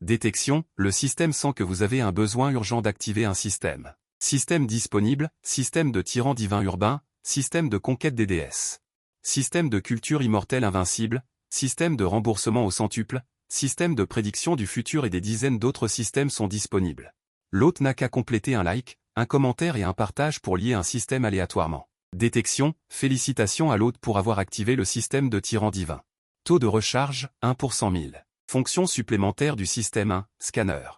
Détection, le système sent que vous avez un besoin urgent d'activer un système. Système disponible, système de tyran divin urbain, système de conquête des déesses. Système de culture immortelle invincible, système de remboursement au centuple, système de prédiction du futur et des dizaines d'autres systèmes sont disponibles. L'hôte n'a qu'à compléter un like, un commentaire et un partage pour lier un système aléatoirement. Détection, félicitations à l'hôte pour avoir activé le système de tyran divin. Taux de recharge, 1 pour 100 000. Fonction supplémentaire du système 1, scanner.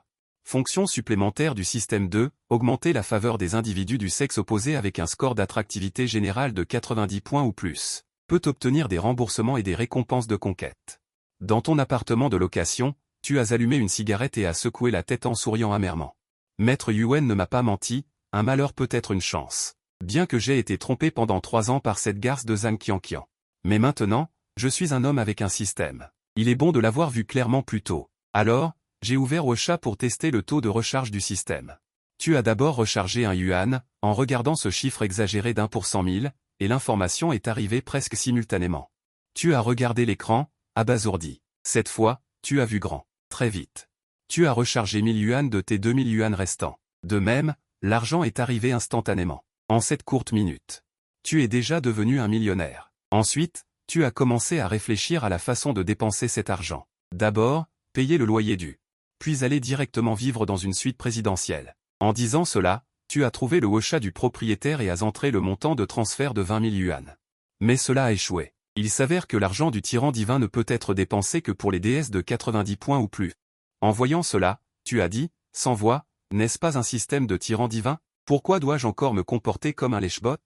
Fonction supplémentaire du système 2, augmenter la faveur des individus du sexe opposé avec un score d'attractivité générale de 90 points ou plus. Peut obtenir des remboursements et des récompenses de conquête. Dans ton appartement de location, tu as allumé une cigarette et as secoué la tête en souriant amèrement. Maître Yuen ne m'a pas menti, un malheur peut être une chance. Bien que j'ai été trompé pendant 3 ans par cette garce de Zhang Qianqian. Mais maintenant, je suis un homme avec un système. Il est bon de l'avoir vu clairement plus tôt. Alors, j'ai ouvert Wecha pour tester le taux de recharge du système. Tu as d'abord rechargé un yuan, en regardant ce chiffre exagéré d'1 pour 100 000, et l'information est arrivée presque simultanément. Tu as regardé l'écran, abasourdi. Cette fois, tu as vu grand. Très vite. Tu as rechargé 1000 yuan de tes 2000 yuan restants. De même, l'argent est arrivé instantanément. En cette courte minute. Tu es déjà devenu un millionnaire. Ensuite, tu as commencé à réfléchir à la façon de dépenser cet argent. D'abord, payer le loyer dû. Puis aller directement vivre dans une suite présidentielle. En disant cela, tu as trouvé le Wecha du propriétaire et as entré le montant de transfert de 20 000 yuan. Mais cela a échoué. Il s'avère que l'argent du tyran divin ne peut être dépensé que pour les déesses de 90 points ou plus. En voyant cela, tu as dit, sans voix, n'est-ce pas un système de tyran divin? Pourquoi dois-je encore me comporter comme un lèche-bot?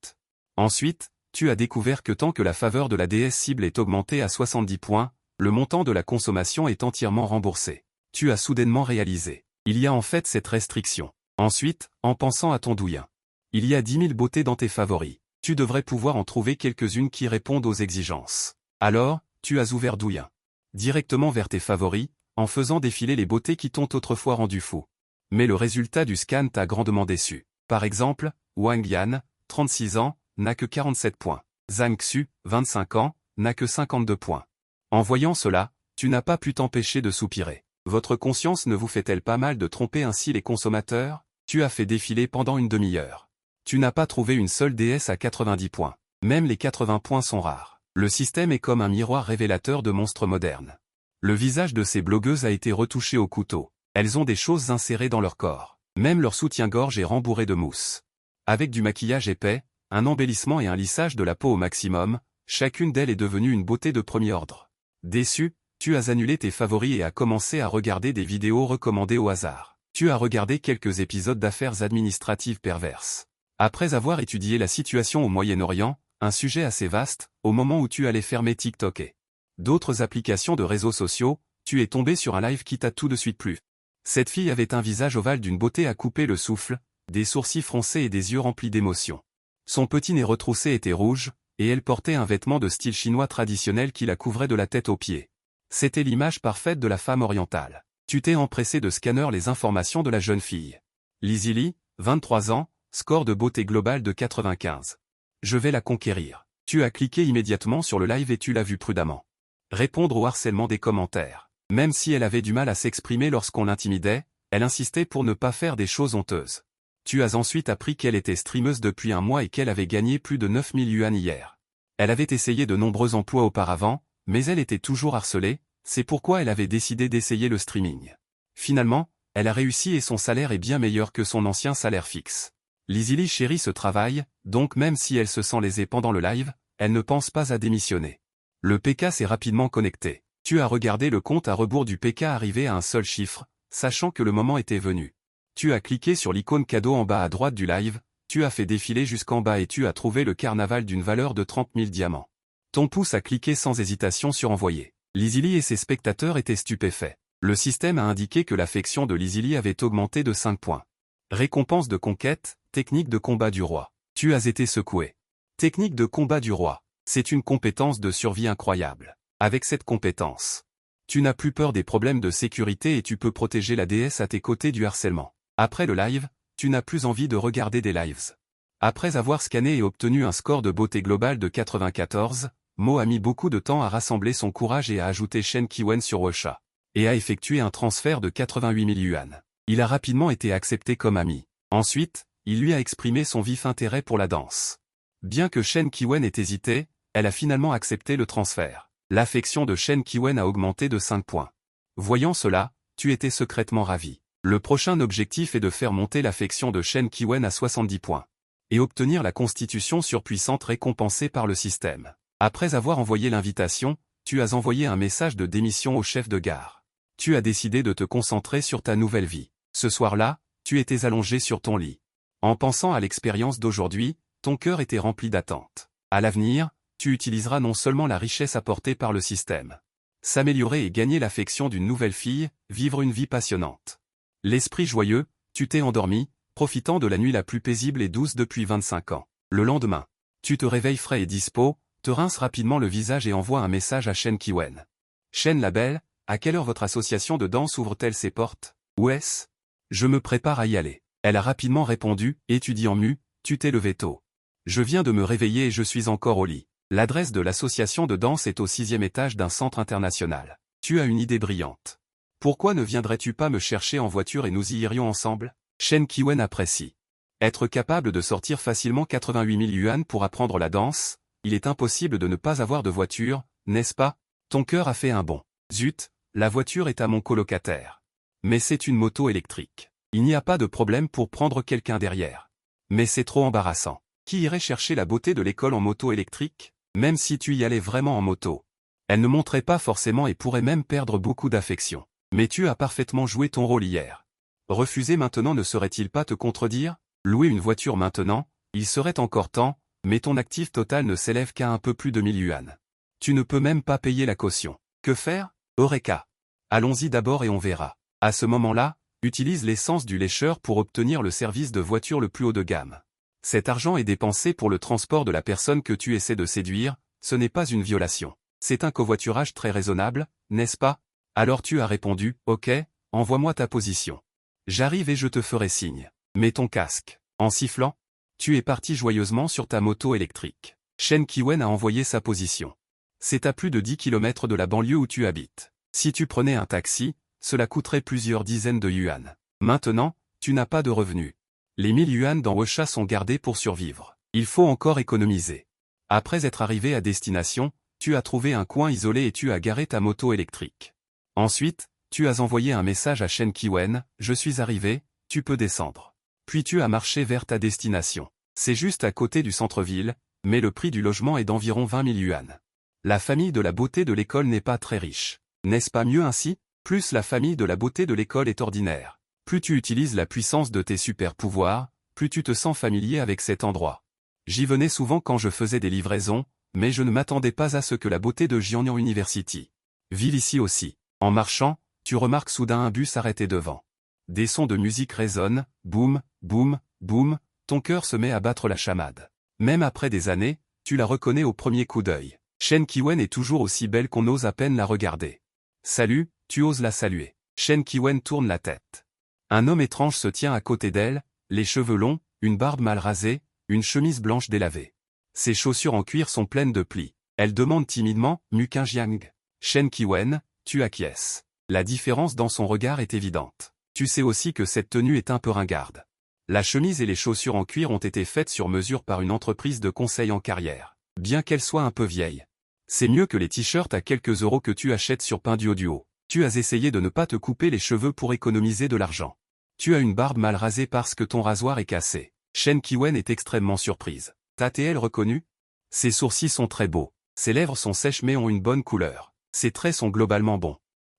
Ensuite, tu as découvert que tant que la faveur de la déesse cible est augmentée à 70 points, le montant de la consommation est entièrement remboursé. Tu as soudainement réalisé. Il y a en fait cette restriction. Ensuite, en pensant à ton douyin. Il y a 10 000 beautés dans tes favoris. Tu devrais pouvoir en trouver quelques-unes qui répondent aux exigences. Alors, tu as ouvert douyin. Directement vers tes favoris, en faisant défiler les beautés qui t'ont autrefois rendu fou. Mais le résultat du scan t'a grandement déçu. Par exemple, Wang Yan, 36 ans, n'a que 47 points. Zhang Xu, 25 ans, n'a que 52 points. En voyant cela, tu n'as pas pu t'empêcher de soupirer. Votre conscience ne vous fait-elle pas mal de tromper ainsi les consommateurs? Tu as fait défiler pendant une demi-heure. Tu n'as pas trouvé une seule déesse à 90 points. Même les 80 points sont rares. Le système est comme un miroir révélateur de monstres modernes. Le visage de ces blogueuses a été retouché au couteau. Elles ont des choses insérées dans leur corps. Même leur soutien-gorge est rembourré de mousse. Avec du maquillage épais, un embellissement et un lissage de la peau au maximum, chacune d'elles est devenue une beauté de premier ordre. Déçu, tu as annulé tes favoris et as commencé à regarder des vidéos recommandées au hasard. Tu as regardé quelques épisodes d'affaires administratives perverses. Après avoir étudié la situation au Moyen-Orient, un sujet assez vaste, au moment où tu allais fermer TikTok et d'autres applications de réseaux sociaux, tu es tombé sur un live qui t'a tout de suite plu. Cette fille avait un visage ovale d'une beauté à couper le souffle, des sourcils froncés et des yeux remplis d'émotion. Son petit nez retroussé était rouge, et elle portait un vêtement de style chinois traditionnel qui la couvrait de la tête aux pieds. C'était l'image parfaite de la femme orientale. Tu t'es empressé de scanner les informations de la jeune fille. Lizili, 23 ans, score de beauté globale de 95. Je vais la conquérir. Tu as cliqué immédiatement sur le live et tu l'as vu prudemment. Répondre au harcèlement des commentaires. Même si elle avait du mal à s'exprimer lorsqu'on l'intimidait, elle insistait pour ne pas faire des choses honteuses. Tu as ensuite appris qu'elle était streameuse depuis un mois et qu'elle avait gagné plus de 9 000 yuan hier. Elle avait essayé de nombreux emplois auparavant, mais elle était toujours harcelée, c'est pourquoi elle avait décidé d'essayer le streaming. Finalement, elle a réussi et son salaire est bien meilleur que son ancien salaire fixe. Lizili chérit ce travail, donc même si elle se sent lésée pendant le live, elle ne pense pas à démissionner. Le PK s'est rapidement connecté. Tu as regardé le compte à rebours du PK arriver à un seul chiffre, sachant que le moment était venu. Tu as cliqué sur l'icône cadeau en bas à droite du live, tu as fait défiler jusqu'en bas et tu as trouvé le carnaval d'une valeur de 30 000 diamants. Ton pouce a cliqué sans hésitation sur envoyer. Lizili et ses spectateurs étaient stupéfaits. Le système a indiqué que l'affection de Lizili avait augmenté de 5 points. Récompense de conquête, technique de combat du roi. Tu as été secoué. Technique de combat du roi. C'est une compétence de survie incroyable. Avec cette compétence, tu n'as plus peur des problèmes de sécurité et tu peux protéger la déesse à tes côtés du harcèlement. Après le live, tu n'as plus envie de regarder des lives. Après avoir scanné et obtenu un score de beauté globale de 94, Mo a mis beaucoup de temps à rassembler son courage et à ajouter Shen Qiwen sur Wecha. et a effectué un transfert de 88 000 yuan. Il a rapidement été accepté comme ami. Ensuite, il lui a exprimé son vif intérêt pour la danse. Bien que Shen Qiwen ait hésité, elle a finalement accepté le transfert. L'affection de Shen Qiwen a augmenté de 5 points. Voyant cela, tu étais secrètement ravi. Le prochain objectif est de faire monter l'affection de Shen Qiwen à 70 points. Et obtenir la constitution surpuissante récompensée par le système. Après avoir envoyé l'invitation, tu as envoyé un message de démission au chef de gare. Tu as décidé de te concentrer sur ta nouvelle vie. Ce soir-là, tu étais allongé sur ton lit. En pensant à l'expérience d'aujourd'hui, ton cœur était rempli d'attentes. À l'avenir, tu utiliseras non seulement la richesse apportée par le système. S'améliorer et gagner l'affection d'une nouvelle fille, vivre une vie passionnante. L'esprit joyeux, tu t'es endormi, profitant de la nuit la plus paisible et douce depuis 25 ans. Le lendemain, tu te réveilles frais et dispo, te rinces rapidement le visage et envoie un message à Shen Qiwen. Shen la belle, à quelle heure votre association de danse ouvre-t-elle ses portes? Où est-ce? Je me prépare à y aller. Elle a rapidement répondu, étudiant mu, tu t'es levé tôt. Je viens de me réveiller et je suis encore au lit. L'adresse de l'association de danse est au 6e étage d'un centre international. Tu as une idée brillante. Pourquoi ne viendrais-tu pas me chercher en voiture et nous y irions ensemble? Shen Qiwen apprécie. Être capable de sortir facilement 88 000 yuan pour apprendre la danse, il est impossible de ne pas avoir de voiture, n'est-ce pas? Ton cœur a fait un bond. Zut, la voiture est à mon colocataire. Mais c'est une moto électrique. Il n'y a pas de problème pour prendre quelqu'un derrière. Mais c'est trop embarrassant. Qui irait chercher la beauté de l'école en moto électrique? Même si tu y allais vraiment en moto. Elle ne monterait pas forcément et pourrait même perdre beaucoup d'affection. Mais tu as parfaitement joué ton rôle hier. Refuser maintenant ne serait-il pas te contredire? Louer une voiture maintenant, il serait encore temps, mais ton actif total ne s'élève qu'à un peu plus de 1000 yuan. Tu ne peux même pas payer la caution. Que faire? Eureka! Allons-y d'abord et on verra. À ce moment-là, utilise l'essence du lécheur pour obtenir le service de voiture le plus haut de gamme. Cet argent est dépensé pour le transport de la personne que tu essaies de séduire, ce n'est pas une violation. C'est un covoiturage très raisonnable, n'est-ce pas? Alors tu as répondu, ok, envoie-moi ta position. J'arrive et je te ferai signe. Mets ton casque. En sifflant, tu es parti joyeusement sur ta moto électrique. Shen Qiwen a envoyé sa position. C'est à plus de 10 km de la banlieue où tu habites. Si tu prenais un taxi, cela coûterait plusieurs dizaines de yuan. Maintenant, tu n'as pas de revenus. Les 1000 yuan dans Wecha sont gardés pour survivre. Il faut encore économiser. Après être arrivé à destination, tu as trouvé un coin isolé et tu as garé ta moto électrique. Ensuite, tu as envoyé un message à Shen Qiwen, je suis arrivé, tu peux descendre. Puis tu as marché vers ta destination. C'est juste à côté du centre-ville, mais le prix du logement est d'environ 20 000 yuan. La famille de la beauté de l'école n'est pas très riche. N'est-ce pas mieux ainsi? Plus la famille de la beauté de l'école est ordinaire. Plus tu utilises la puissance de tes super-pouvoirs, plus tu te sens familier avec cet endroit. J'y venais souvent quand je faisais des livraisons, mais je ne m'attendais pas à ce que la beauté de Jiangnan University vive ici aussi. En marchant, tu remarques soudain un bus arrêté devant. Des sons de musique résonnent, boum, boum, boum, ton cœur se met à battre la chamade. Même après des années, tu la reconnais au premier coup d'œil. Shen Qiwen est toujours aussi belle qu'on ose à peine la regarder. Salut, tu oses la saluer. Shen Qiwen tourne la tête. Un homme étrange se tient à côté d'elle, les cheveux longs, une barbe mal rasée, une chemise blanche délavée. Ses chaussures en cuir sont pleines de plis. Elle demande timidement, Muqingjiang. Shen Qiwen, tu acquiesces. La différence dans son regard est évidente. Tu sais aussi que cette tenue est un peu ringarde. La chemise et les chaussures en cuir ont été faites sur mesure par une entreprise de conseil en carrière, bien qu'elle soit un peu vieille. C'est mieux que les t-shirts à quelques euros que tu achètes sur Pinduoduo. Tu as essayé de ne pas te couper les cheveux pour économiser de l'argent. Tu as une barbe mal rasée parce que ton rasoir est cassé. Shen Qiwen est extrêmement surprise. T'as-t-elle reconnu? Ses sourcils sont très beaux. Ses lèvres sont sèches mais ont une bonne couleur. Ses traits sont globalement bons.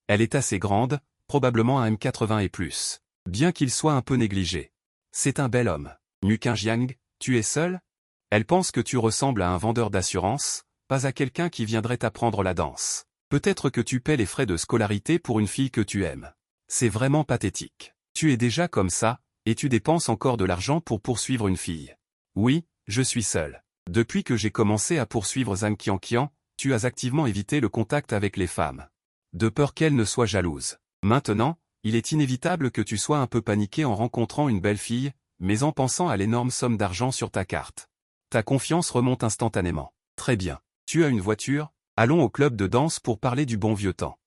Elle est assez grande, probablement un m80 et plus. Bien qu'il soit un peu négligé. C'est un bel homme. Muqingjiang, tu es seul? Elle pense que tu ressembles à un vendeur d'assurance, pas à quelqu'un qui viendrait t'apprendre la danse. Peut-être que tu paies les frais de scolarité pour une fille que tu aimes. C'est vraiment pathétique. Tu es déjà comme ça, et tu dépenses encore de l'argent pour poursuivre une fille. Oui, je suis seul. Depuis que j'ai commencé à poursuivre Zhang Qianqian, tu as activement évité le contact avec les femmes. De peur qu'elles ne soient jalouses. Maintenant, il est inévitable que tu sois un peu paniqué en rencontrant une belle fille, mais en pensant à l'énorme somme d'argent sur ta carte. Ta confiance remonte instantanément. Très bien. Tu as une voiture? Allons au club de danse pour parler du bon vieux temps.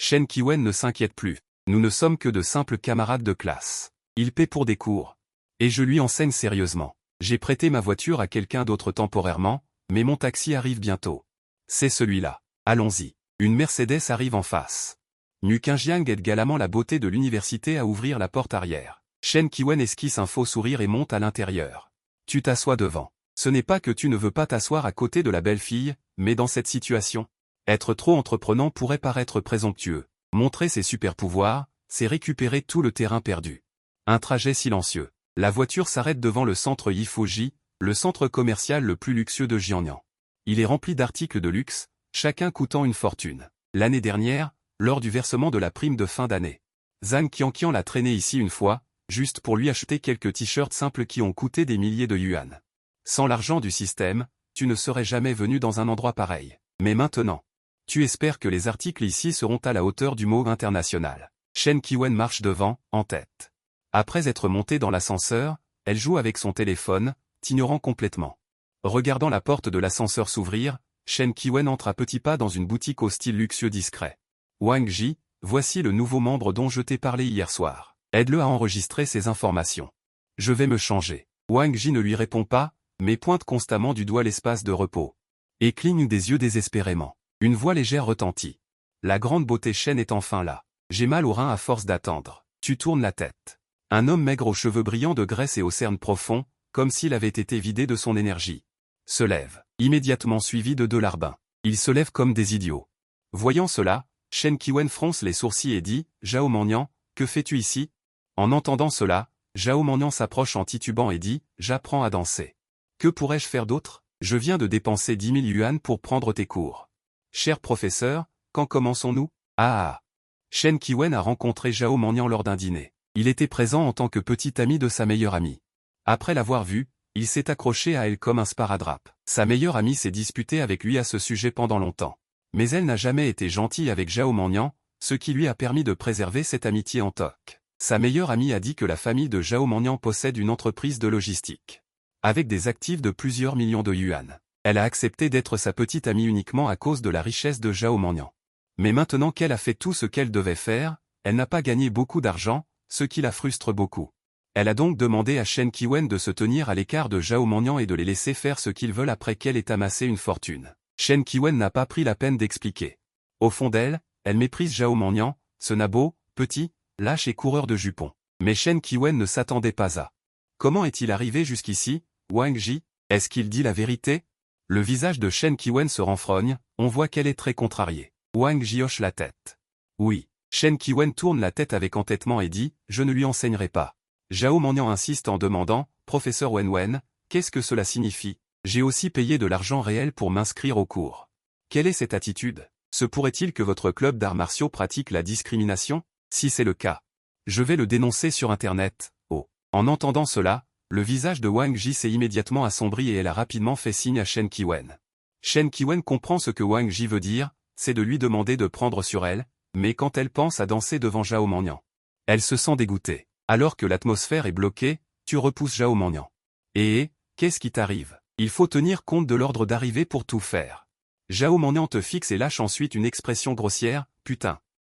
Shen Qiwen ne s'inquiète plus. Nous ne sommes que de simples camarades de classe. Il paie pour des cours. Et je lui enseigne sérieusement. J'ai prêté ma voiture à quelqu'un d'autre temporairement, mais mon taxi arrive bientôt. C'est celui-là. Allons-y. Une Mercedes arrive en face. Nu Qingjiang aide galamment la beauté de l'université à ouvrir la porte arrière. Shen Qiwen esquisse un faux sourire et monte à l'intérieur. Tu t'assois devant. Ce n'est pas que tu ne veux pas t'asseoir à côté de la belle fille, mais dans cette situation, être trop entreprenant pourrait paraître présomptueux. Montrer ses super pouvoirs, c'est récupérer tout le terrain perdu. Un trajet silencieux. La voiture s'arrête devant le centre Yifuji, le centre commercial le plus luxueux de Jiangnan. Il est rempli d'articles de luxe, chacun coûtant une fortune. L'année dernière, lors du versement de la prime de fin d'année, Zhang Qianqian l'a traîné ici une fois, juste pour lui acheter quelques t-shirts simples qui ont coûté des milliers de yuan. Sans l'argent du système, tu ne serais jamais venu dans un endroit pareil. Mais maintenant, tu espères que les articles ici seront à la hauteur du mot international. Shen Qiwen marche devant, en tête. Après être montée dans l'ascenseur, elle joue avec son téléphone, t'ignorant complètement. Regardant la porte de l'ascenseur s'ouvrir, Shen Qiwen entre à petits pas dans une boutique au style luxueux discret. Wang Ji, voici le nouveau membre dont je t'ai parlé hier soir. Aide-le à enregistrer ces informations. Je vais me changer. Wang Ji ne lui répond pas, mais pointe constamment du doigt l'espace de repos. Et cligne des yeux désespérément. Une voix légère retentit. La grande beauté Shen est enfin là. J'ai mal aux reins à force d'attendre. Tu tournes la tête. Un homme maigre aux cheveux brillants de graisse et aux cernes profonds, comme s'il avait été vidé de son énergie, se lève, immédiatement suivi de deux larbins. Ils se lèvent comme des idiots. Voyant cela, Shen Qiwen fronce les sourcils et dit, « Zhao Mannian, que fais-tu ici ?» En entendant cela, Zhao Mannian s'approche en titubant et dit, « J'apprends à danser. Que pourrais-je faire d'autre? Je viens de dépenser 10 000 yuan pour prendre tes cours. Cher professeur, quand commençons-nous? » Ah. Shen Qiwen a rencontré Zhao Mannian lors d'un dîner. Il était présent en tant que petit ami de sa meilleure amie. Après l'avoir vue, il s'est accroché à elle comme un sparadrap. Sa meilleure amie s'est disputée avec lui à ce sujet pendant longtemps. Mais elle n'a jamais été gentille avec Zhao Mannian, ce qui lui a permis de préserver cette amitié en toc. Sa meilleure amie a dit que la famille de Zhao Mannian possède une entreprise de logistique. Avec des actifs de plusieurs millions de yuan. Elle a accepté d'être sa petite amie uniquement à cause de la richesse de Zhao Mannian. Mais maintenant qu'elle a fait tout ce qu'elle devait faire, elle n'a pas gagné beaucoup d'argent, ce qui la frustre beaucoup. Elle a donc demandé à Shen Qiwen de se tenir à l'écart de Zhao Mannian et de les laisser faire ce qu'ils veulent après qu'elle ait amassé une fortune. Shen Qiwen n'a pas pris la peine d'expliquer. Au fond d'elle, elle méprise Zhao Mannian, ce nabo, petit, lâche et coureur de jupons. Mais Shen Qiwen ne s'attendait pas à. Comment est-il arrivé jusqu'ici, Wang Ji? Est-ce qu'il dit la vérité? Le visage de Shen Qiwen se renfrogne, on voit qu'elle est très contrariée. Wang Ji hoche la tête. Oui. Shen Qiwen tourne la tête avec entêtement et dit, « Je ne lui enseignerai pas. » Zhao Mannian insiste en demandant, « Professeur Wen, qu'est-ce que cela signifie? J'ai aussi payé de l'argent réel pour m'inscrire au cours. Quelle est cette attitude? Se pourrait-il que votre club d'arts martiaux pratique la discrimination? Si c'est le cas, je vais le dénoncer sur Internet. » Oh. En entendant cela, le visage de Wang Ji s'est immédiatement assombri et elle a rapidement fait signe à Shen Qiwen. Shen Qiwen comprend ce que Wang Ji veut dire, c'est de lui demander de prendre sur elle, mais quand elle pense à danser devant Zhao Mannian, elle se sent dégoûtée. Alors que l'atmosphère est bloquée, tu repousses Zhao Mannian. Et, qu'est-ce qui t'arrive? Il faut tenir compte de l'ordre d'arrivée pour tout faire. Zhao Mannian te fixe et lâche ensuite une expression grossière, putain.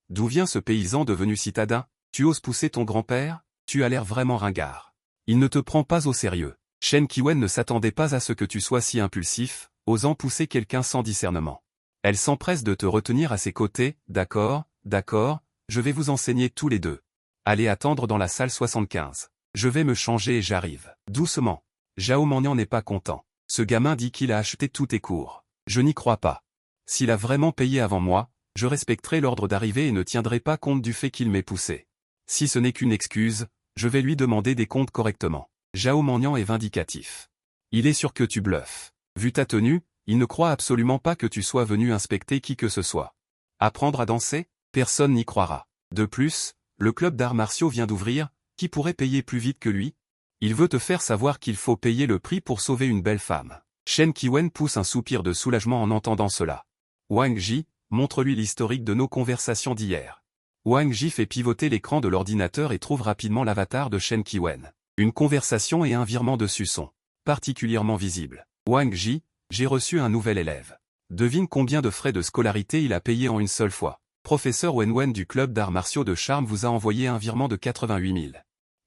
D'où vient ce paysan devenu citadin? Tu oses pousser ton grand-père? Tu as l'air vraiment ringard. Il ne te prend pas au sérieux. Shen Qiwen ne s'attendait pas à ce que tu sois si impulsif, osant pousser quelqu'un sans discernement. Elle s'empresse de te retenir à ses côtés, d'accord, je vais vous enseigner tous les deux. Allez attendre dans la salle 75. Je vais me changer et j'arrive. Doucement. Zhao Mannian n'est pas content. Ce gamin dit qu'il a acheté tous tes cours. Je n'y crois pas. S'il a vraiment payé avant moi, je respecterai l'ordre d'arrivée et ne tiendrai pas compte du fait qu'il m'ait poussé. Si ce n'est qu'une excuse, je vais lui demander des comptes correctement. Zhao Mannian est vindicatif. Il est sûr que tu bluffes. Vu ta tenue, il ne croit absolument pas que tu sois venu inspecter qui que ce soit. Apprendre à danser? Personne n'y croira. De plus, le club d'arts martiaux vient d'ouvrir, qui pourrait payer plus vite que lui? Il veut te faire savoir qu'il faut payer le prix pour sauver une belle femme. Shen Qiwen pousse un soupir de soulagement en entendant cela. Wang Ji, montre-lui l'historique de nos conversations d'hier. Wang Ji fait pivoter l'écran de l'ordinateur et trouve rapidement l'avatar de Shen Qiwen. Une conversation et un virement dessus sont particulièrement visibles. Wang Ji, j'ai reçu un nouvel élève. Devine combien de frais de scolarité il a payé en une seule fois. Professeur Wenwen du club d'arts martiaux de Charme vous a envoyé un virement de 88 000.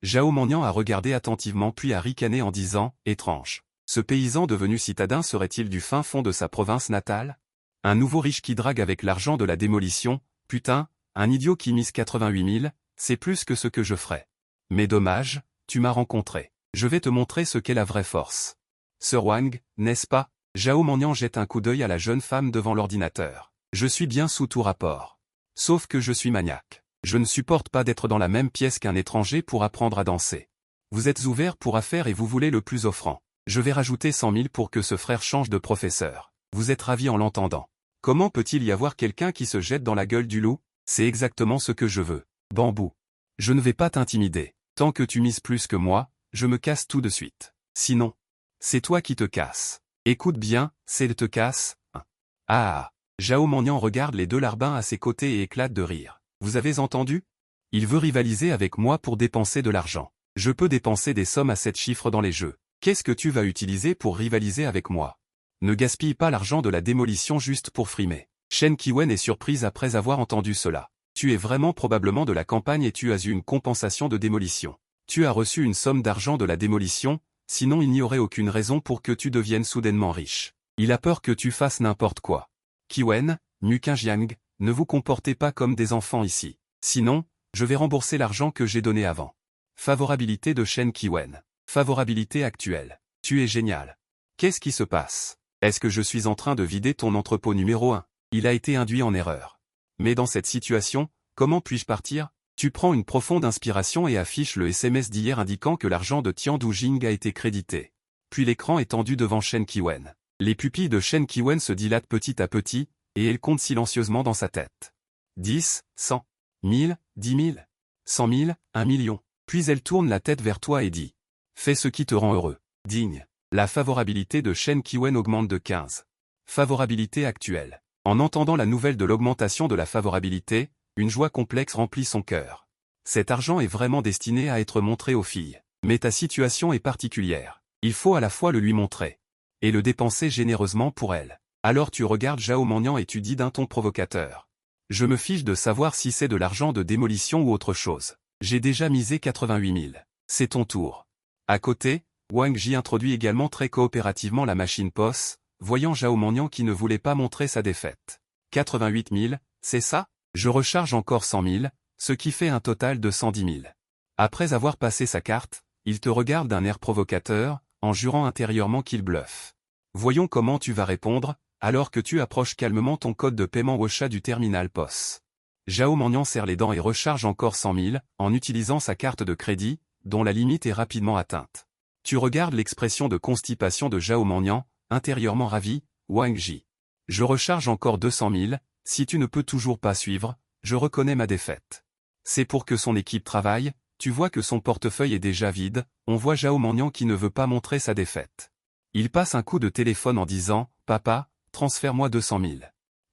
Zhao Mengnian a regardé attentivement puis a ricané en disant « Étrange. Ce paysan devenu citadin serait-il du fin fond de sa province natale? Un nouveau riche qui drague avec l'argent de la démolition, putain, un idiot qui mise 88 000, c'est plus que ce que je ferais. Mais dommage, tu m'as rencontré. Je vais te montrer ce qu'est la vraie force. Sir Wang, n'est-ce pas? Zhao Mengnian jette un coup d'œil à la jeune femme devant l'ordinateur. Je suis bien sous tout rapport. Sauf que je suis maniaque. Je ne supporte pas d'être dans la même pièce qu'un étranger pour apprendre à danser. Vous êtes ouvert pour affaires et vous voulez le plus offrant. Je vais rajouter 100 000 pour que ce frère change de professeur. Vous êtes ravi en l'entendant. Comment peut-il y avoir quelqu'un qui se jette dans la gueule du loup? C'est exactement ce que je veux. Bambou. Je ne vais pas t'intimider. Tant que tu mises plus que moi, je me casse tout de suite. Sinon, c'est toi qui te casses. Écoute bien, c'est te casse. Ah. Zhao Mengnian regarde les deux larbins à ses côtés et éclate de rire. Vous avez entendu? Il veut rivaliser avec moi pour dépenser de l'argent. Je peux dépenser des sommes à 7 chiffres dans les jeux. Qu'est-ce que tu vas utiliser pour rivaliser avec moi? Ne gaspille pas l'argent de la démolition juste pour frimer. Shen Qiwen est surprise après avoir entendu cela. Tu es vraiment probablement de la campagne et tu as eu une compensation de démolition. Tu as reçu une somme d'argent de la démolition, sinon il n'y aurait aucune raison pour que tu deviennes soudainement riche. Il a peur que tu fasses n'importe quoi. Qiwen, Nuqingjiang, ne vous comportez pas comme des enfants ici. Sinon, je vais rembourser l'argent que j'ai donné avant. Favorabilité de Shen Qiwen. Favorabilité actuelle. Tu es génial. Qu'est-ce qui se passe? Est-ce que je suis en train de vider ton entrepôt numéro 1? Il a été induit en erreur. Mais dans cette situation, comment puis-je partir? Tu prends une profonde inspiration et affiches le SMS d'hier indiquant que l'argent de Tian Dujing a été crédité. Puis l'écran est tendu devant Shen Qiwen. Les pupilles de Shen Qiwen se dilatent petit à petit, et elle compte silencieusement dans sa tête. 10, 100, 1000, 10 000, 100 000, 1 million. Puis elle tourne la tête vers toi et dit. Fais ce qui te rend heureux. Digne. La favorabilité de Shen Qiwen augmente de 15. Favorabilité actuelle. En entendant la nouvelle de l'augmentation de la favorabilité, une joie complexe remplit son cœur. Cet argent est vraiment destiné à être montré aux filles. Mais ta situation est particulière. Il faut à la fois le lui montrer et le dépenser généreusement pour elle. Alors tu regardes Zhao Mengnian et tu dis d'un ton provocateur. Je me fiche de savoir si c'est de l'argent de démolition ou autre chose. J'ai déjà misé 88 000. C'est ton tour. À côté, Wang Ji introduit également très coopérativement la machine POS, voyant Zhao Mengnian qui ne voulait pas montrer sa défaite. 88 000, c'est ça? Je recharge encore 100 000, ce qui fait un total de 110 000. Après avoir passé sa carte, il te regarde d'un air provocateur, en jurant intérieurement qu'il bluffe. Voyons comment tu vas répondre, alors que tu approches calmement ton code de paiement WeChat du terminal POS. Zhao Mengnian serre les dents et recharge encore 100 000, en utilisant sa carte de crédit, dont la limite est rapidement atteinte. Tu regardes l'expression de constipation de Zhao Mengnian, intérieurement ravi, Wang Ji. Je recharge encore 200 000, si tu ne peux toujours pas suivre, je reconnais ma défaite. C'est pour que son équipe travaille, tu vois que son portefeuille est déjà vide, on voit Zhao Mengnian qui ne veut pas montrer sa défaite. Il passe un coup de téléphone en disant, « Papa, transfère-moi 200 000.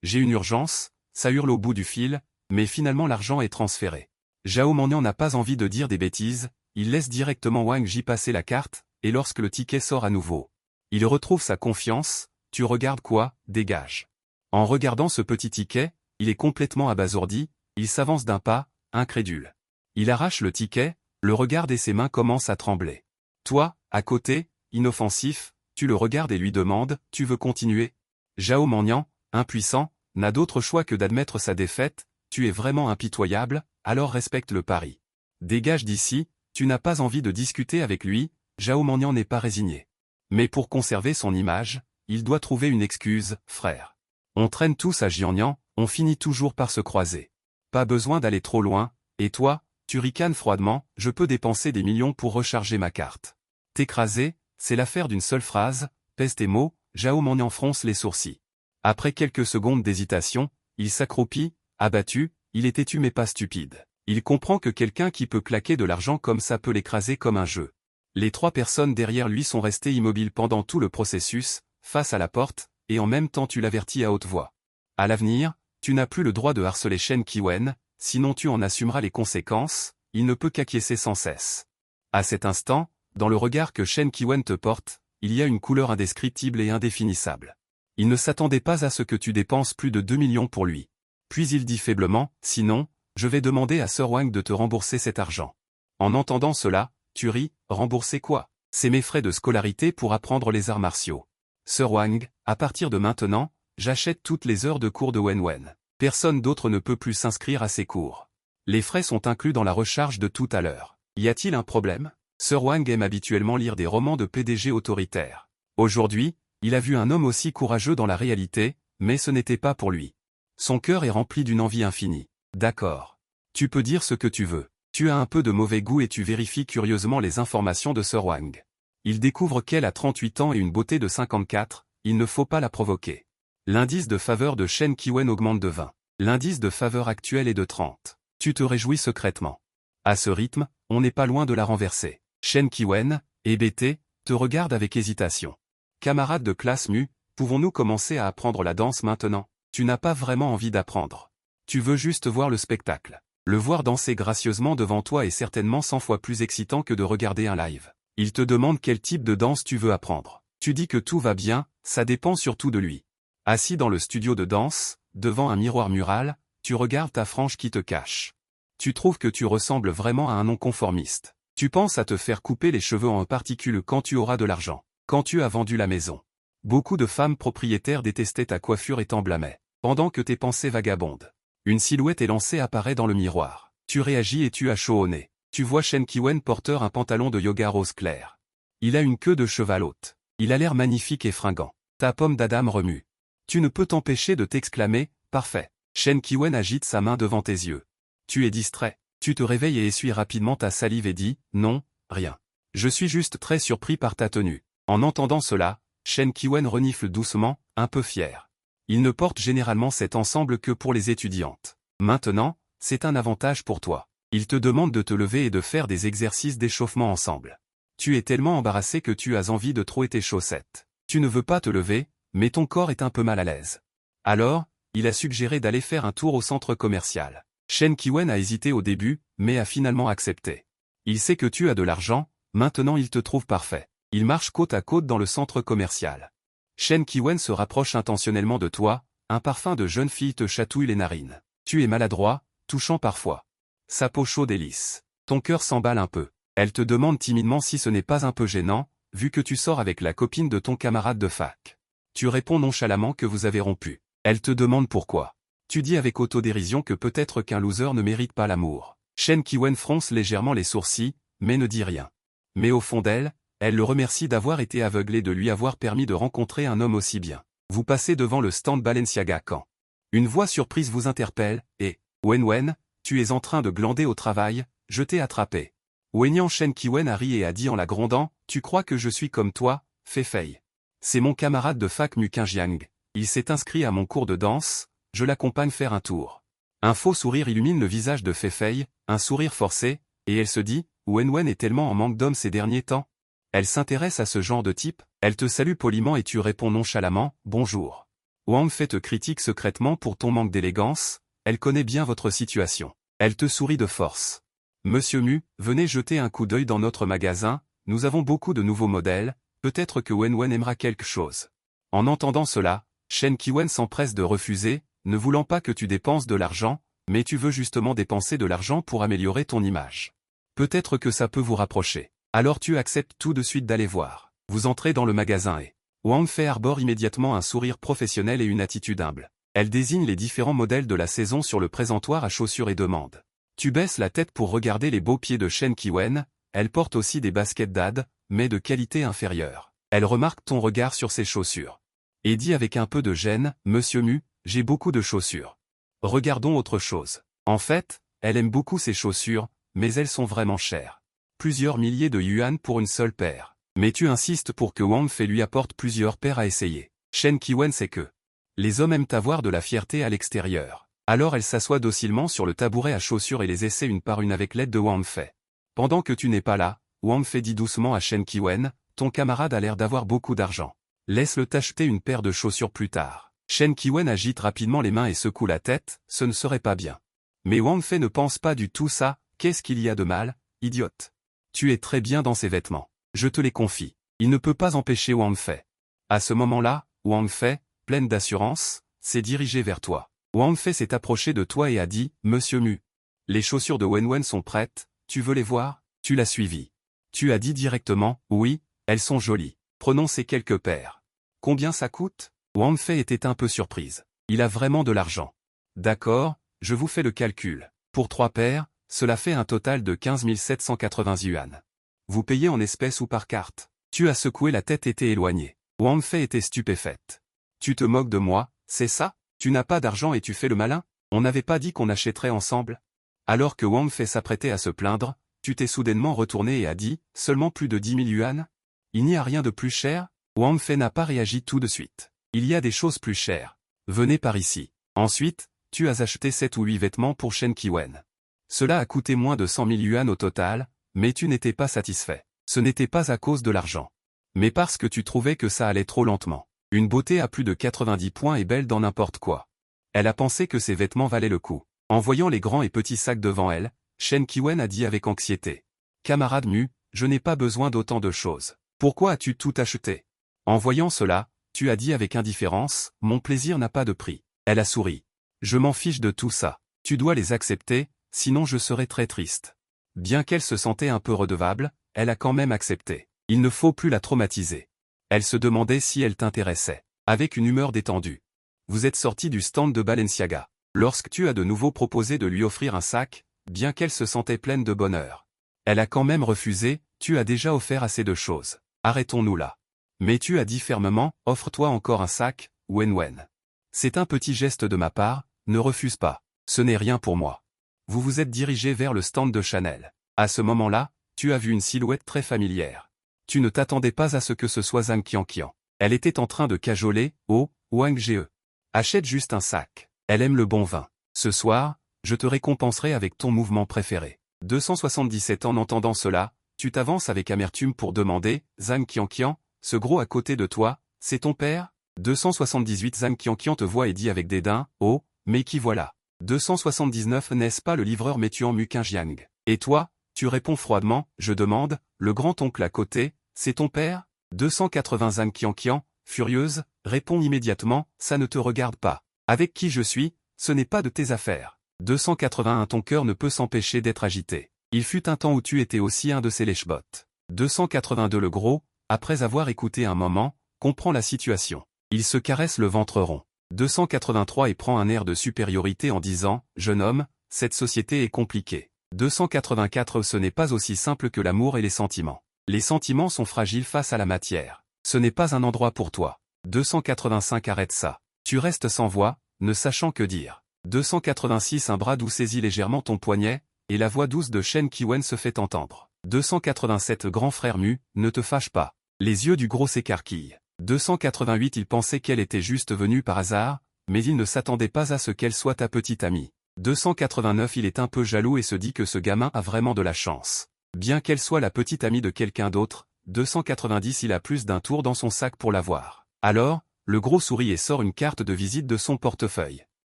J'ai une urgence », ça hurle au bout du fil, mais finalement l'argent est transféré. Zhao Mengnian n'a pas envie de dire des bêtises, il laisse directement Wang Ji passer la carte, et lorsque le ticket sort à nouveau, il retrouve sa confiance, tu regardes quoi, dégage. En regardant ce petit ticket, il est complètement abasourdi, il s'avance d'un pas, incrédule. Il arrache le ticket, le regarde et ses mains commencent à trembler. Toi, à côté, inoffensif, tu le regardes et lui demandes, tu veux continuer? Zhao Mengnian, impuissant, n'a d'autre choix que d'admettre sa défaite, tu es vraiment impitoyable, alors respecte le pari. Dégage d'ici, tu n'as pas envie de discuter avec lui, Zhao Mengnian n'est pas résigné. Mais pour conserver son image, il doit trouver une excuse, frère. On traîne tous à Jiangnan, on finit toujours par se croiser. Pas besoin d'aller trop loin, et toi, tu ricanes froidement, je peux dépenser des millions pour recharger ma carte. T'écraser, c'est l'affaire d'une seule phrase, pèse tes mots, Zhao Mengnian fronce les sourcils. Après quelques secondes d'hésitation, il s'accroupit, abattu, il est têtu mais pas stupide. Il comprend que quelqu'un qui peut claquer de l'argent comme ça peut l'écraser comme un jeu. Les 3 personnes derrière lui sont restées immobiles pendant tout le processus, face à la porte, et en même temps tu l'avertis à haute voix. À l'avenir, tu n'as plus le droit de harceler Shen Qiwen, sinon tu en assumeras les conséquences, il ne peut qu'acquiescer sans cesse. À cet instant, dans le regard que Shen Qiwen te porte, il y a une couleur indescriptible et indéfinissable. Il ne s'attendait pas à ce que tu dépenses plus de 2 millions pour lui. Puis il dit faiblement, sinon, je vais demander à Sir Wang de te rembourser cet argent. En entendant cela, tu ris, rembourser quoi? C'est mes frais de scolarité pour apprendre les arts martiaux. Sir Wang, à partir de maintenant, j'achète toutes les heures de cours de Wen. Personne d'autre ne peut plus s'inscrire à ces cours. Les frais sont inclus dans la recharge de tout à l'heure. Y a-t-il un problème? Sir Wang aime habituellement lire des romans de PDG autoritaires. Aujourd'hui, il a vu un homme aussi courageux dans la réalité, mais ce n'était pas pour lui. Son cœur est rempli d'une envie infinie. D'accord. Tu peux dire ce que tu veux. Tu as un peu de mauvais goût et tu vérifies curieusement les informations de Sir Wang. Il découvre qu'elle a 38 ans et une beauté de 54, il ne faut pas la provoquer. L'indice de faveur de Shen Qiwen augmente de 20. L'indice de faveur actuel est de 30. Tu te réjouis secrètement. À ce rythme, on n'est pas loin de la renverser. Shen Qiwen, hébété, te regarde avec hésitation. Camarade de classe Mu, pouvons-nous commencer à apprendre la danse maintenant? Tu n'as pas vraiment envie d'apprendre. Tu veux juste voir le spectacle. Le voir danser gracieusement devant toi est certainement 100 fois plus excitant que de regarder un live. Il te demande quel type de danse tu veux apprendre. Tu dis que tout va bien, ça dépend surtout de lui. Assis dans le studio de danse, devant un miroir mural, tu regardes ta frange qui te cache. Tu trouves que tu ressembles vraiment à un non-conformiste. Tu penses à te faire couper les cheveux en particules quand tu auras de l'argent, quand tu as vendu la maison. Beaucoup de femmes propriétaires détestaient ta coiffure et t'en blâmaient. Pendant que tes pensées vagabondent. Une silhouette élancée apparaît dans le miroir. Tu réagis et tu as chaud au nez. Tu vois Shen Qiwen porteur un pantalon de yoga rose clair. Il a une queue de cheval haute. Il a l'air magnifique et fringant. Ta pomme d'Adam remue. Tu ne peux t'empêcher de t'exclamer, parfait. Shen Qiwen agite sa main devant tes yeux. Tu es distrait. Tu te réveilles et essuies rapidement ta salive et dis, non, rien. Je suis juste très surpris par ta tenue. En entendant cela, Shen Qiwen renifle doucement, un peu fier. Il ne porte généralement cet ensemble que pour les étudiantes. Maintenant, c'est un avantage pour toi. Il te demande de te lever et de faire des exercices d'échauffement ensemble. Tu es tellement embarrassé que tu as envie de trouer tes chaussettes. Tu ne veux pas te lever, mais ton corps est un peu mal à l'aise. Alors, il a suggéré d'aller faire un tour au centre commercial. Shen Qiwen a hésité au début, mais a finalement accepté. Il sait que tu as de l'argent, maintenant il te trouve parfait. Il marche côte à côte dans le centre commercial. Shen Qiwen se rapproche intentionnellement de toi, un parfum de jeune fille te chatouille les narines. Tu es maladroit, touchant parfois. Sa peau chaude et lisse. Ton cœur s'emballe un peu. Elle te demande timidement si ce n'est pas un peu gênant, vu que tu sors avec la copine de ton camarade de fac. Tu réponds nonchalamment que vous avez rompu. Elle te demande pourquoi. Tu dis avec autodérision que peut-être qu'un loser ne mérite pas l'amour. Shen Qiwen fronce légèrement les sourcils, mais ne dit rien. Mais au fond d'elle, elle le remercie d'avoir été aveuglé de lui avoir permis de rencontrer un homme aussi bien. Vous passez devant le stand Balenciaga quand une voix surprise vous interpelle, et « Wen, tu es en train de glander au travail, je t'ai attrapé. » Wenyan Shen Qiwen a ri et a dit en la grondant, « Tu crois que je suis comme toi, Fei? C'est mon camarade de fac Mu Qingjiang. Il s'est inscrit à mon cours de danse, je l'accompagne faire un tour. » Un faux sourire illumine le visage de Fei, un sourire forcé, et elle se dit, « Wen est tellement en manque d'hommes ces derniers temps. » Elle s'intéresse à ce genre de type, elle te salue poliment et tu réponds nonchalamment, « Bonjour. » Wang Fei te critique secrètement pour ton manque d'élégance, elle connaît bien votre situation. Elle te sourit de force. « Monsieur Mu, venez jeter un coup d'œil dans notre magasin, nous avons beaucoup de nouveaux modèles, peut-être que Wen aimera quelque chose. » En entendant cela, Shen Qiwen s'empresse de refuser, ne voulant pas que tu dépenses de l'argent, mais tu veux justement dépenser de l'argent pour améliorer ton image. Peut-être que ça peut vous rapprocher. Alors tu acceptes tout de suite d'aller voir. Vous entrez dans le magasin et Wang Fei arbore immédiatement un sourire professionnel et une attitude humble. Elle désigne les différents modèles de la saison sur le présentoir à chaussures et demande. Tu baisses la tête pour regarder les beaux pieds de Shen Qiwen, elle porte aussi des baskets d'ad, mais de qualité inférieure. Elle remarque ton regard sur ses chaussures. Et dit avec un peu de gêne, « Monsieur Mu, j'ai beaucoup de chaussures. Regardons autre chose. » En fait, elle aime beaucoup ses chaussures, mais elles sont vraiment chères. Plusieurs milliers de yuan pour une seule paire. Mais tu insistes pour que Wang Fei lui apporte plusieurs paires à essayer. Shen Qiwen sait que les hommes aiment avoir de la fierté à l'extérieur. Alors elle s'assoit docilement sur le tabouret à chaussures et les essaie une par une avec l'aide de Wang Fei. Pendant que tu n'es pas là, Wang Fei dit doucement à Shen Qiwen, « Ton camarade a l'air d'avoir beaucoup d'argent. Laisse-le t'acheter une paire de chaussures plus tard. » Shen Qiwen agite rapidement les mains et secoue la tête, ce ne serait pas bien. Mais Wang Fei ne pense pas du tout ça, qu'est-ce qu'il y a de mal, idiote? Tu es très bien dans ces vêtements. Je te les confie. Il ne peut pas empêcher Wang Fei. À ce moment-là, Wang Fei, pleine d'assurance, s'est dirigée vers toi. Wang Fei s'est approché de toi et a dit, Monsieur Mu. Les chaussures de Wenwen sont prêtes, tu veux les voir? Tu l'as suivi. Tu as dit directement, oui, elles sont jolies. Prenons ces quelques paires. Combien ça coûte? Wang Fei était un peu surprise. Il a vraiment de l'argent. D'accord, je vous fais le calcul. Pour 3 paires, cela fait un total de 15 780 yuan. Vous payez en espèces ou par carte? Tu as secoué la tête et t'es éloigné. Wang Fei était stupéfaite. Tu te moques de moi, c'est ça? Tu n'as pas d'argent et tu fais le malin? On n'avait pas dit qu'on achèterait ensemble? Alors que Wang Fei s'apprêtait à se plaindre, tu t'es soudainement retourné et a dit, seulement plus de 10 000 yuan? Il n'y a rien de plus cher? Wang Fei n'a pas réagi tout de suite. Il y a des choses plus chères. Venez par ici. Ensuite, tu as acheté 7 ou 8 vêtements pour Shen Qiwen. Cela a coûté moins de 100 000 yuan au total, mais tu n'étais pas satisfait. Ce n'était pas à cause de l'argent. Mais parce que tu trouvais que ça allait trop lentement. Une beauté à plus de 90 points est belle dans n'importe quoi. Elle a pensé que ses vêtements valaient le coup. En voyant les grands et petits sacs devant elle, Shen Qiwen a dit avec anxiété. Camarade Mu, je n'ai pas besoin d'autant de choses. Pourquoi as-tu tout acheté? En voyant cela, tu as dit avec indifférence, mon plaisir n'a pas de prix. Elle a souri. Je m'en fiche de tout ça. Tu dois les accepter, sinon je serai très triste. Bien qu'elle se sentait un peu redevable, elle a quand même accepté. Il ne faut plus la traumatiser. Elle se demandait si elle t'intéressait. Avec une humeur détendue. Vous êtes sorti du stand de Balenciaga. Lorsque tu as de nouveau proposé de lui offrir un sac, bien qu'elle se sentait pleine de bonheur. Elle a quand même refusé, tu as déjà offert assez de choses. Arrêtons-nous là. Mais tu as dit fermement, offre-toi encore un sac, Wenwen. C'est un petit geste de ma part, ne refuse pas. Ce n'est rien pour moi. Vous vous êtes dirigé vers le stand de Chanel. À ce moment-là, tu as vu une silhouette très familière. Tu ne t'attendais pas à ce que ce soit Zhang Qianqian. Elle était en train de cajoler, oh, Wang Ge. Achète juste un sac. Elle aime le bon vin. Ce soir, je te récompenserai avec ton mouvement préféré. 277 En entendant cela, tu t'avances avec amertume pour demander, Zhang Qianqian, ce gros à côté de toi, c'est ton père? 278 Zhang Qianqian te voit et dit avec dédain, oh, mais qui voilà? 279 N'est-ce pas le livreur Metuan Mu Qingjiang? Et toi, tu réponds froidement, je demande, le grand-oncle à côté, c'est ton père? 280 Zhang Qianqian, furieuse, répond immédiatement, ça ne te regarde pas. Avec qui je suis, ce n'est pas de tes affaires. 281 Ton cœur ne peut s'empêcher d'être agité. Il fut un temps où tu étais aussi un de ces lèche-bottes. 282 Le gros, après avoir écouté un moment, comprend la situation. Il se caresse le ventre rond. 283 Et prend un air de supériorité en disant, jeune homme, cette société est compliquée. 284 Ce n'est pas aussi simple que l'amour et les sentiments. Les sentiments sont fragiles face à la matière. Ce n'est pas un endroit pour toi. 285 Arrête ça. Tu restes sans voix, ne sachant que dire. 286 Un bras doux saisit légèrement ton poignet, et la voix douce de Shen Qiwen se fait entendre. 287 Grand frère Mu, ne te fâche pas. Les yeux du gros s'écarquillent. 288 Il pensait qu'elle était juste venue par hasard, mais il ne s'attendait pas à ce qu'elle soit ta petite amie. 289 Il est un peu jaloux et se dit que ce gamin a vraiment de la chance. Bien qu'elle soit la petite amie de quelqu'un d'autre, 290 Il a plus d'un tour dans son sac pour l'avoir. Alors, le gros sourit et sort une carte de visite de son portefeuille.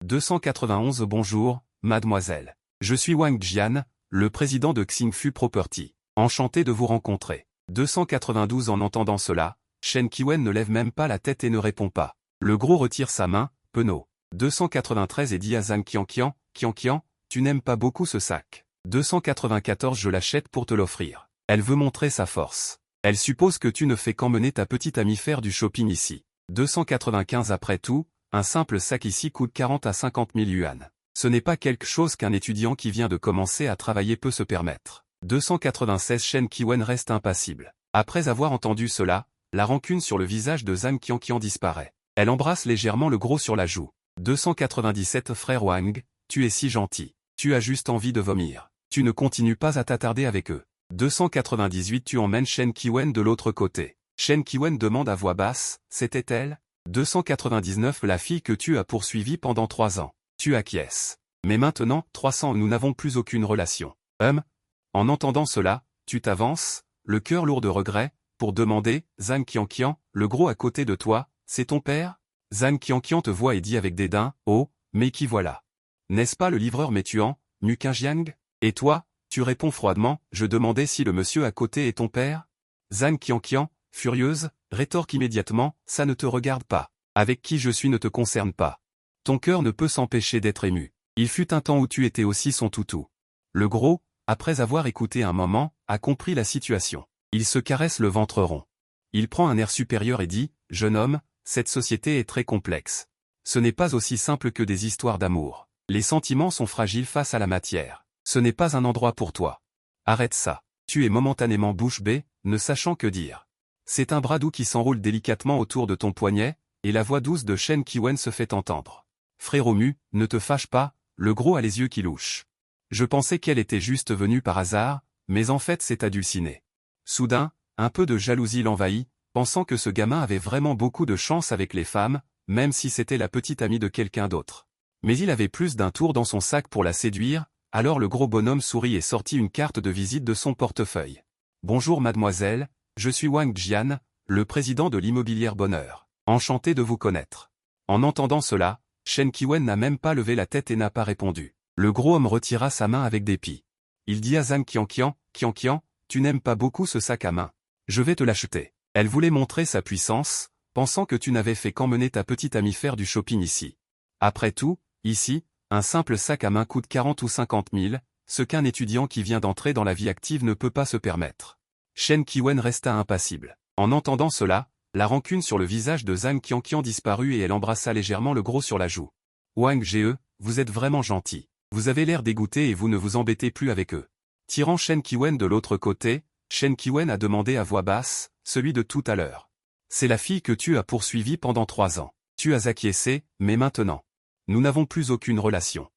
291 Bonjour, mademoiselle. Je suis Wang Jian, le président de Xingfu Property. Enchanté de vous rencontrer. 292 En entendant cela, Shen Qiwen ne lève même pas la tête et ne répond pas. Le gros retire sa main, penaud. 293 Et dit à Zhang Qianqian, Qianqian, tu n'aimes pas beaucoup ce sac. 294 Je l'achète pour te l'offrir. Elle veut montrer sa force. Elle suppose que tu ne fais qu'emmener ta petite amie faire du shopping ici. 295 Après tout, un simple sac ici coûte 40 à 50 000 yuan. Ce n'est pas quelque chose qu'un étudiant qui vient de commencer à travailler peut se permettre. 296 Shen Qiwen reste impassible. Après avoir entendu cela, la rancune sur le visage de Zhang Qianqian disparaît. Elle embrasse légèrement le gros sur la joue. 297 Frère Wang, tu es si gentil. Tu as juste envie de vomir. Tu ne continues pas à t'attarder avec eux. 298 Tu emmènes Shen Qiwen de l'autre côté. Shen Qiwen demande à voix basse, c'était elle? 299 La fille que tu as poursuivie pendant 3 ans. Tu acquiesces. Mais maintenant, 300 Nous n'avons plus aucune relation. En entendant cela, tu t'avances, le cœur lourd de regret, pour demander, Zhang Qianqian, le gros à côté de toi, c'est ton père? Zhang Qianqian te voit et dit avec dédain, oh, mais qui voilà? N'est-ce pas le livreur Metuan, Mu Qingjiang? Et toi, tu réponds froidement, je demandais si le monsieur à côté est ton père? Zhang Qianqian, furieuse, rétorque immédiatement, ça ne te regarde pas. Avec qui je suis ne te concerne pas. Ton cœur ne peut s'empêcher d'être ému. Il fut un temps où tu étais aussi son toutou. Le gros, après avoir écouté un moment, a compris la situation. Il se caresse le ventre rond. Il prend un air supérieur et dit, « Jeune homme, cette société est très complexe. Ce n'est pas aussi simple que des histoires d'amour. Les sentiments sont fragiles face à la matière. Ce n'est pas un endroit pour toi. Arrête ça. Tu es momentanément bouche bée, ne sachant que dire. » C'est un bras doux qui s'enroule délicatement autour de ton poignet, et la voix douce de Shen Qiwen se fait entendre. « Frère Omu, ne te fâche pas, le gros a les yeux qui louchent. Je pensais qu'elle était juste venue par hasard, mais en fait c'est adulciné. » Soudain, un peu de jalousie l'envahit, pensant que ce gamin avait vraiment beaucoup de chance avec les femmes, même si c'était la petite amie de quelqu'un d'autre. Mais il avait plus d'un tour dans son sac pour la séduire, alors le gros bonhomme sourit et sortit une carte de visite de son portefeuille. « Bonjour mademoiselle, je suis Wang Jian, le président de l'immobilière Bonheur. Enchanté de vous connaître. » En entendant cela, Shen Qiwen n'a même pas levé la tête et n'a pas répondu. Le gros homme retira sa main avec dépit. Il dit à Zhang Qianqian, « Qianqian, tu n'aimes pas beaucoup ce sac à main. Je vais te l'acheter. » Elle voulait montrer sa puissance, pensant que tu n'avais fait qu'emmener ta petite amie faire du shopping ici. Après tout, ici, un simple sac à main coûte 40 ou 50 000, ce qu'un étudiant qui vient d'entrer dans la vie active ne peut pas se permettre. Shen Qiwen resta impassible. En entendant cela, la rancune sur le visage de Zhang Qianqian disparut et elle embrassa légèrement le gros sur la joue. « Wang Ge, vous êtes vraiment gentil. Vous avez l'air dégoûté et vous ne vous embêtez plus avec eux. » Tirant Shen Qiwen de l'autre côté, Shen Qiwen a demandé à voix basse, « Celui de tout à l'heure. C'est la fille que tu as poursuivie pendant 3 ans. Tu as acquiescé, mais maintenant. Nous n'avons plus aucune relation.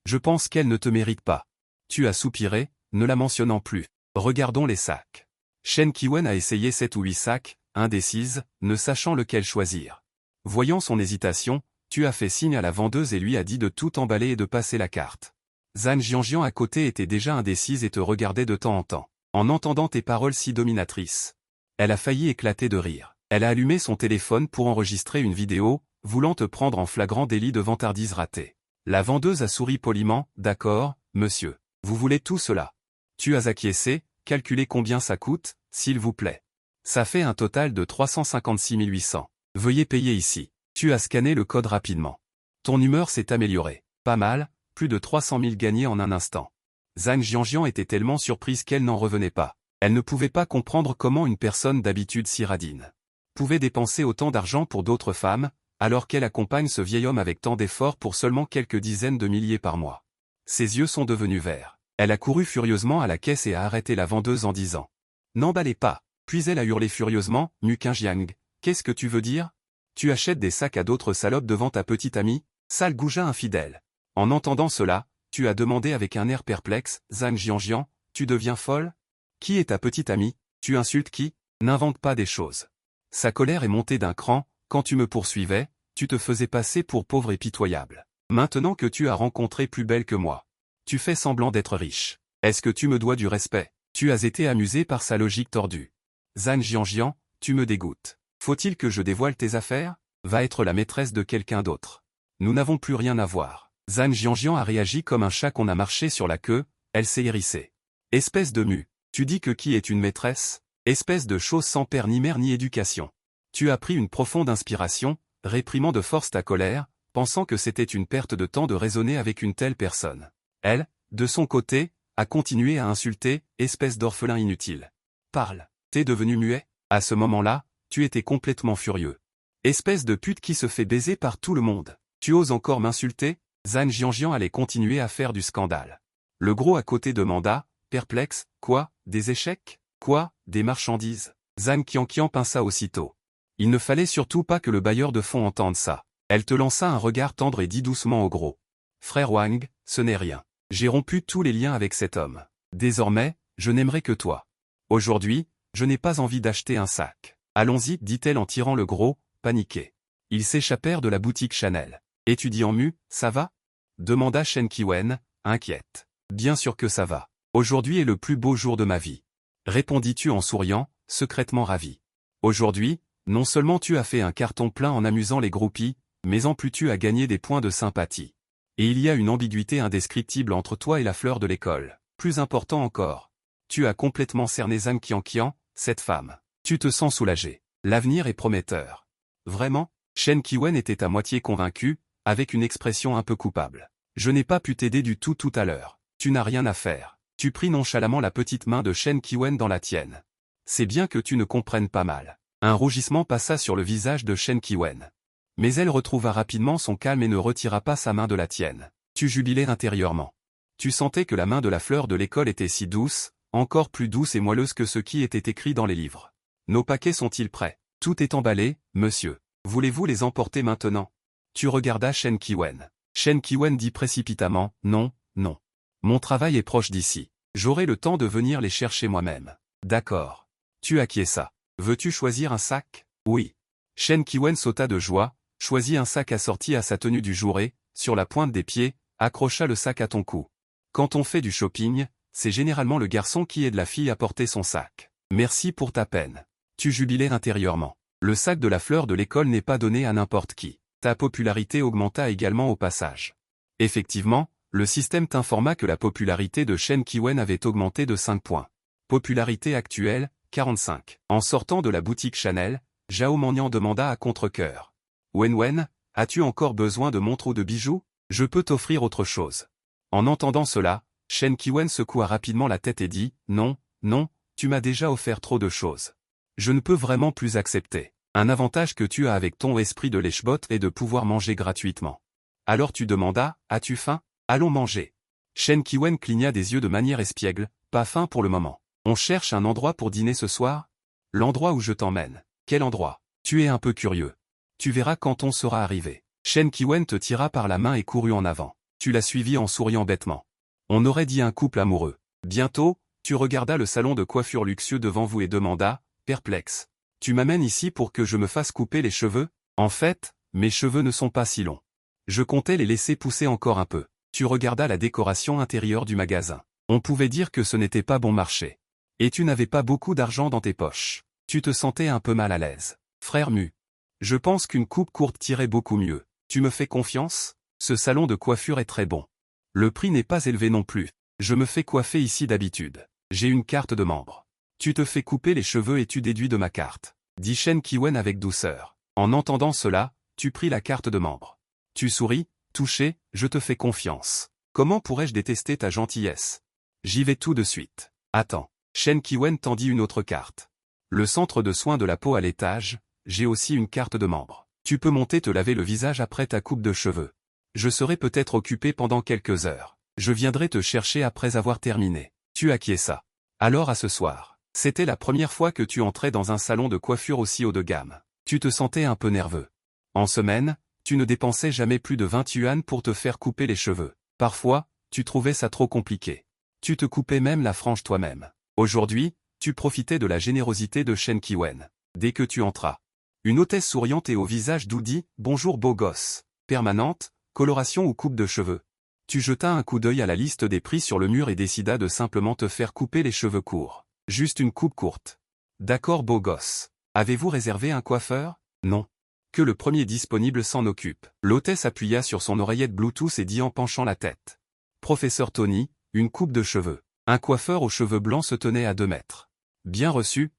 Je pense qu'elle ne te mérite pas. » Tu as soupiré, ne la mentionnant plus. Regardons les sacs. Shen Qiwen a essayé 7 ou 8 sacs, indécise, ne sachant lequel choisir. Voyant son hésitation, tu as fait signe à la vendeuse et lui a dit de tout emballer et de passer la carte. Zhang Jianjian à côté était déjà indécise et te regardait de temps en temps. En entendant tes paroles si dominatrices, elle a failli éclater de rire. Elle a allumé son téléphone pour enregistrer une vidéo, voulant te prendre en flagrant délit de vantardise ratée. La vendeuse a souri poliment, « D'accord, monsieur. Vous voulez tout cela. Tu as acquiescé, calculez combien ça coûte, s'il vous plaît. Ça fait un total de 356 800. Veuillez payer ici. » Tu as scanné le code rapidement. Ton humeur s'est améliorée. Pas mal, plus de 300 000 gagnés en un instant. Zhang Jianjian était tellement surprise qu'elle n'en revenait pas. Elle ne pouvait pas comprendre comment une personne d'habitude si radine pouvait dépenser autant d'argent pour d'autres femmes, alors qu'elle accompagne ce vieil homme avec tant d'efforts pour seulement quelques dizaines de milliers par mois. Ses yeux sont devenus verts. Elle a couru furieusement à la caisse et a arrêté la vendeuse en disant « N'emballez pas !» Puis elle a hurlé furieusement « Muqingjiang, qu'est-ce que tu veux dire ? Tu achètes des sacs à d'autres salopes devant ta petite amie, sale goujat infidèle. » En entendant cela, tu as demandé avec un air perplexe, « Zhang Jianjian, tu deviens folle ? Qui est ta petite amie ? Tu insultes qui ? N'invente pas des choses. » Sa colère est montée d'un cran, « Quand tu me poursuivais, tu te faisais passer pour pauvre et pitoyable. Maintenant que tu as rencontré plus belle que moi, tu fais semblant d'être riche. Est-ce que tu me dois du respect ? Tu as été amusé par sa logique tordue. Zhang Jianjian, tu me dégoûtes. Faut-il que je dévoile tes affaires ? Va être la maîtresse de quelqu'un d'autre. Nous n'avons plus rien à voir. Zhang Jianjian a réagi comme un chat qu'on a marché sur la queue, elle s'est hérissée. Espèce de mue, tu dis que qui est une maîtresse ? Espèce de chose sans père ni mère ni éducation. Tu as pris une profonde inspiration, réprimant de force ta colère, pensant que c'était une perte de temps de raisonner avec une telle personne. Elle, de son côté, a continué à insulter, espèce d'orphelin inutile. Parle, t'es devenu muet ? À ce moment-là, tu étais complètement furieux. Espèce de pute qui se fait baiser par tout le monde. Tu oses encore m'insulter ? Zhang Jianjian allait continuer à faire du scandale. Le gros à côté demanda, perplexe, quoi, des échecs ? Quoi, des marchandises ? Zhang Qianqian pinça aussitôt. Il ne fallait surtout pas que le bailleur de fonds entende ça. Elle te lança un regard tendre et dit doucement au gros. Frère Wang, ce n'est rien. J'ai rompu tous les liens avec cet homme. Désormais, je n'aimerai que toi. Aujourd'hui, je n'ai pas envie d'acheter un sac. Allons-y, dit-elle en tirant le gros, paniqué. Ils s'échappèrent de la boutique Chanel. Étudiant mu, ça va ? Demanda Shen Qiwen, inquiète. Bien sûr que ça va. Aujourd'hui est le plus beau jour de ma vie. Répondis-tu en souriant, secrètement ravi. Aujourd'hui, non seulement tu as fait un carton plein en amusant les groupies, mais en plus tu as gagné des points de sympathie. Et il y a une ambiguïté indescriptible entre toi et la fleur de l'école. Plus important encore. Tu as complètement cerné Zhang Qianqian, cette femme. Tu te sens soulagé. L'avenir est prometteur. Vraiment ? Shen Qiwen était à moitié convaincu, avec une expression un peu coupable. Je n'ai pas pu t'aider du tout à l'heure. Tu n'as rien à faire. Tu pris nonchalamment la petite main de Shen Qiwen dans la tienne. C'est bien que tu ne comprennes pas mal. Un rougissement passa sur le visage de Shen Qiwen. Mais elle retrouva rapidement son calme et ne retira pas sa main de la tienne. Tu jubilais intérieurement. Tu sentais que la main de la fleur de l'école était si douce, encore plus douce et moelleuse que ce qui était écrit dans les livres. Nos paquets sont-ils prêts? Tout est emballé, monsieur. Voulez-vous les emporter maintenant? Tu regardas Shen Qiwen. Shen Qiwen dit précipitamment, non, non. Mon travail est proche d'ici. J'aurai le temps de venir les chercher moi-même. D'accord. Tu acquiesça. Veux-tu choisir un sac? Oui. Shen Qiwen sauta de joie, choisit un sac assorti à sa tenue du jour et, sur la pointe des pieds, accrocha le sac à ton cou. Quand on fait du shopping, c'est généralement le garçon qui aide la fille à porter son sac. Merci pour ta peine. Tu jubilais intérieurement. Le sac de la fleur de l'école n'est pas donné à n'importe qui. Ta popularité augmenta également au passage. Effectivement, le système t'informa que la popularité de Shen Qiwen avait augmenté de 5 points. Popularité actuelle, 45. En sortant de la boutique Chanel, Zhao Mannian demanda à contre-cœur. Wen, as-tu encore besoin de montres ou de bijoux? Je peux t'offrir autre chose. En entendant cela, Shen Qiwen secoua rapidement la tête et dit, non, non, tu m'as déjà offert trop de choses. Je ne peux vraiment plus accepter. Un avantage que tu as avec ton esprit de lèche-bot est de pouvoir manger gratuitement. Alors tu demandas, as-tu faim? Allons manger. Shen Qiwen cligna des yeux de manière espiègle, pas faim pour le moment. On cherche un endroit pour dîner ce soir? L'endroit où je t'emmène. Quel endroit? Tu es un peu curieux. Tu verras quand on sera arrivé. Shen Qiwen te tira par la main et courut en avant. Tu l'as suivi en souriant bêtement. On aurait dit un couple amoureux. Bientôt, tu regardas le salon de coiffure luxueux devant vous et demanda, perplexe. Tu m'amènes ici pour que je me fasse couper les cheveux? En fait, mes cheveux ne sont pas si longs. Je comptais les laisser pousser encore un peu. Tu regardas la décoration intérieure du magasin. On pouvait dire que ce n'était pas bon marché. Et tu n'avais pas beaucoup d'argent dans tes poches. Tu te sentais un peu mal à l'aise. Frère Mu. Je pense qu'une coupe courte tirait beaucoup mieux. Tu me fais confiance? Ce salon de coiffure est très bon. Le prix n'est pas élevé non plus. Je me fais coiffer ici d'habitude. J'ai une carte de membre. Tu te fais couper les cheveux et tu déduis de ma carte. Dit Shen Qiwen avec douceur. En entendant cela, tu pris la carte de membre. Tu souris, touché, je te fais confiance. Comment pourrais-je détester ta gentillesse? J'y vais tout de suite. Attends. Shen Qiwen tendit une autre carte. Le centre de soins de la peau à l'étage, j'ai aussi une carte de membre. Tu peux monter te laver le visage après ta coupe de cheveux. Je serai peut-être occupé pendant quelques heures. Je viendrai te chercher après avoir terminé. Tu acquiesça. Alors à ce soir. C'était la première fois que tu entrais dans un salon de coiffure aussi haut de gamme. Tu te sentais un peu nerveux. En semaine, tu ne dépensais jamais plus de 20 yuan pour te faire couper les cheveux. Parfois, tu trouvais ça trop compliqué. Tu te coupais même la frange toi-même. Aujourd'hui, tu profitais de la générosité de Shen Qiwen. Dès que tu entras. Une hôtesse souriante et au visage doux dit « Bonjour beau gosse. Permanente, coloration ou coupe de cheveux ?» Tu jetas un coup d'œil à la liste des prix sur le mur et décida de simplement te faire couper les cheveux courts. Juste une coupe courte. D'accord beau gosse. Avez-vous réservé un coiffeur? Non. Que le premier disponible s'en occupe. L'hôtesse appuya sur son oreillette Bluetooth et dit en penchant la tête. Professeur Tony, une coupe de cheveux. Un coiffeur aux cheveux blancs se tenait à 2 mètres. Bien reçu,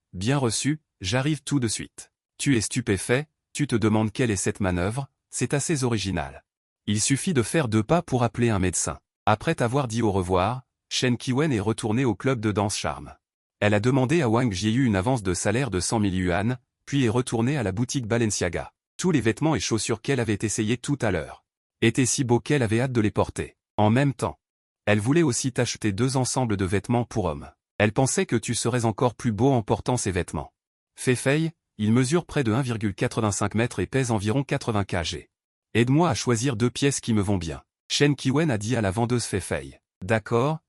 j'arrive tout de suite. Tu es stupéfait, tu te demandes quelle est cette manœuvre, c'est assez original. Il suffit de faire 2 pas pour appeler un médecin. Après t'avoir dit au revoir, Shen Qiwen est retournée au club de danse charme. Elle a demandé à Wang Jieyu une avance de salaire de 100 000 yuan, puis est retournée à la boutique Balenciaga. Tous les vêtements et chaussures qu'elle avait essayés tout à l'heure étaient si beaux qu'elle avait hâte de les porter. En même temps, elle voulait aussi t'acheter 2 ensembles de vêtements pour hommes. Elle pensait que tu serais encore plus beau en portant ces vêtements. Fei, il mesure près de 1,85 mètres et pèse environ 80 kg. Aide-moi à choisir 2 pièces qui me vont bien. Shen Qiwen a dit à la vendeuse Fei. D'accord.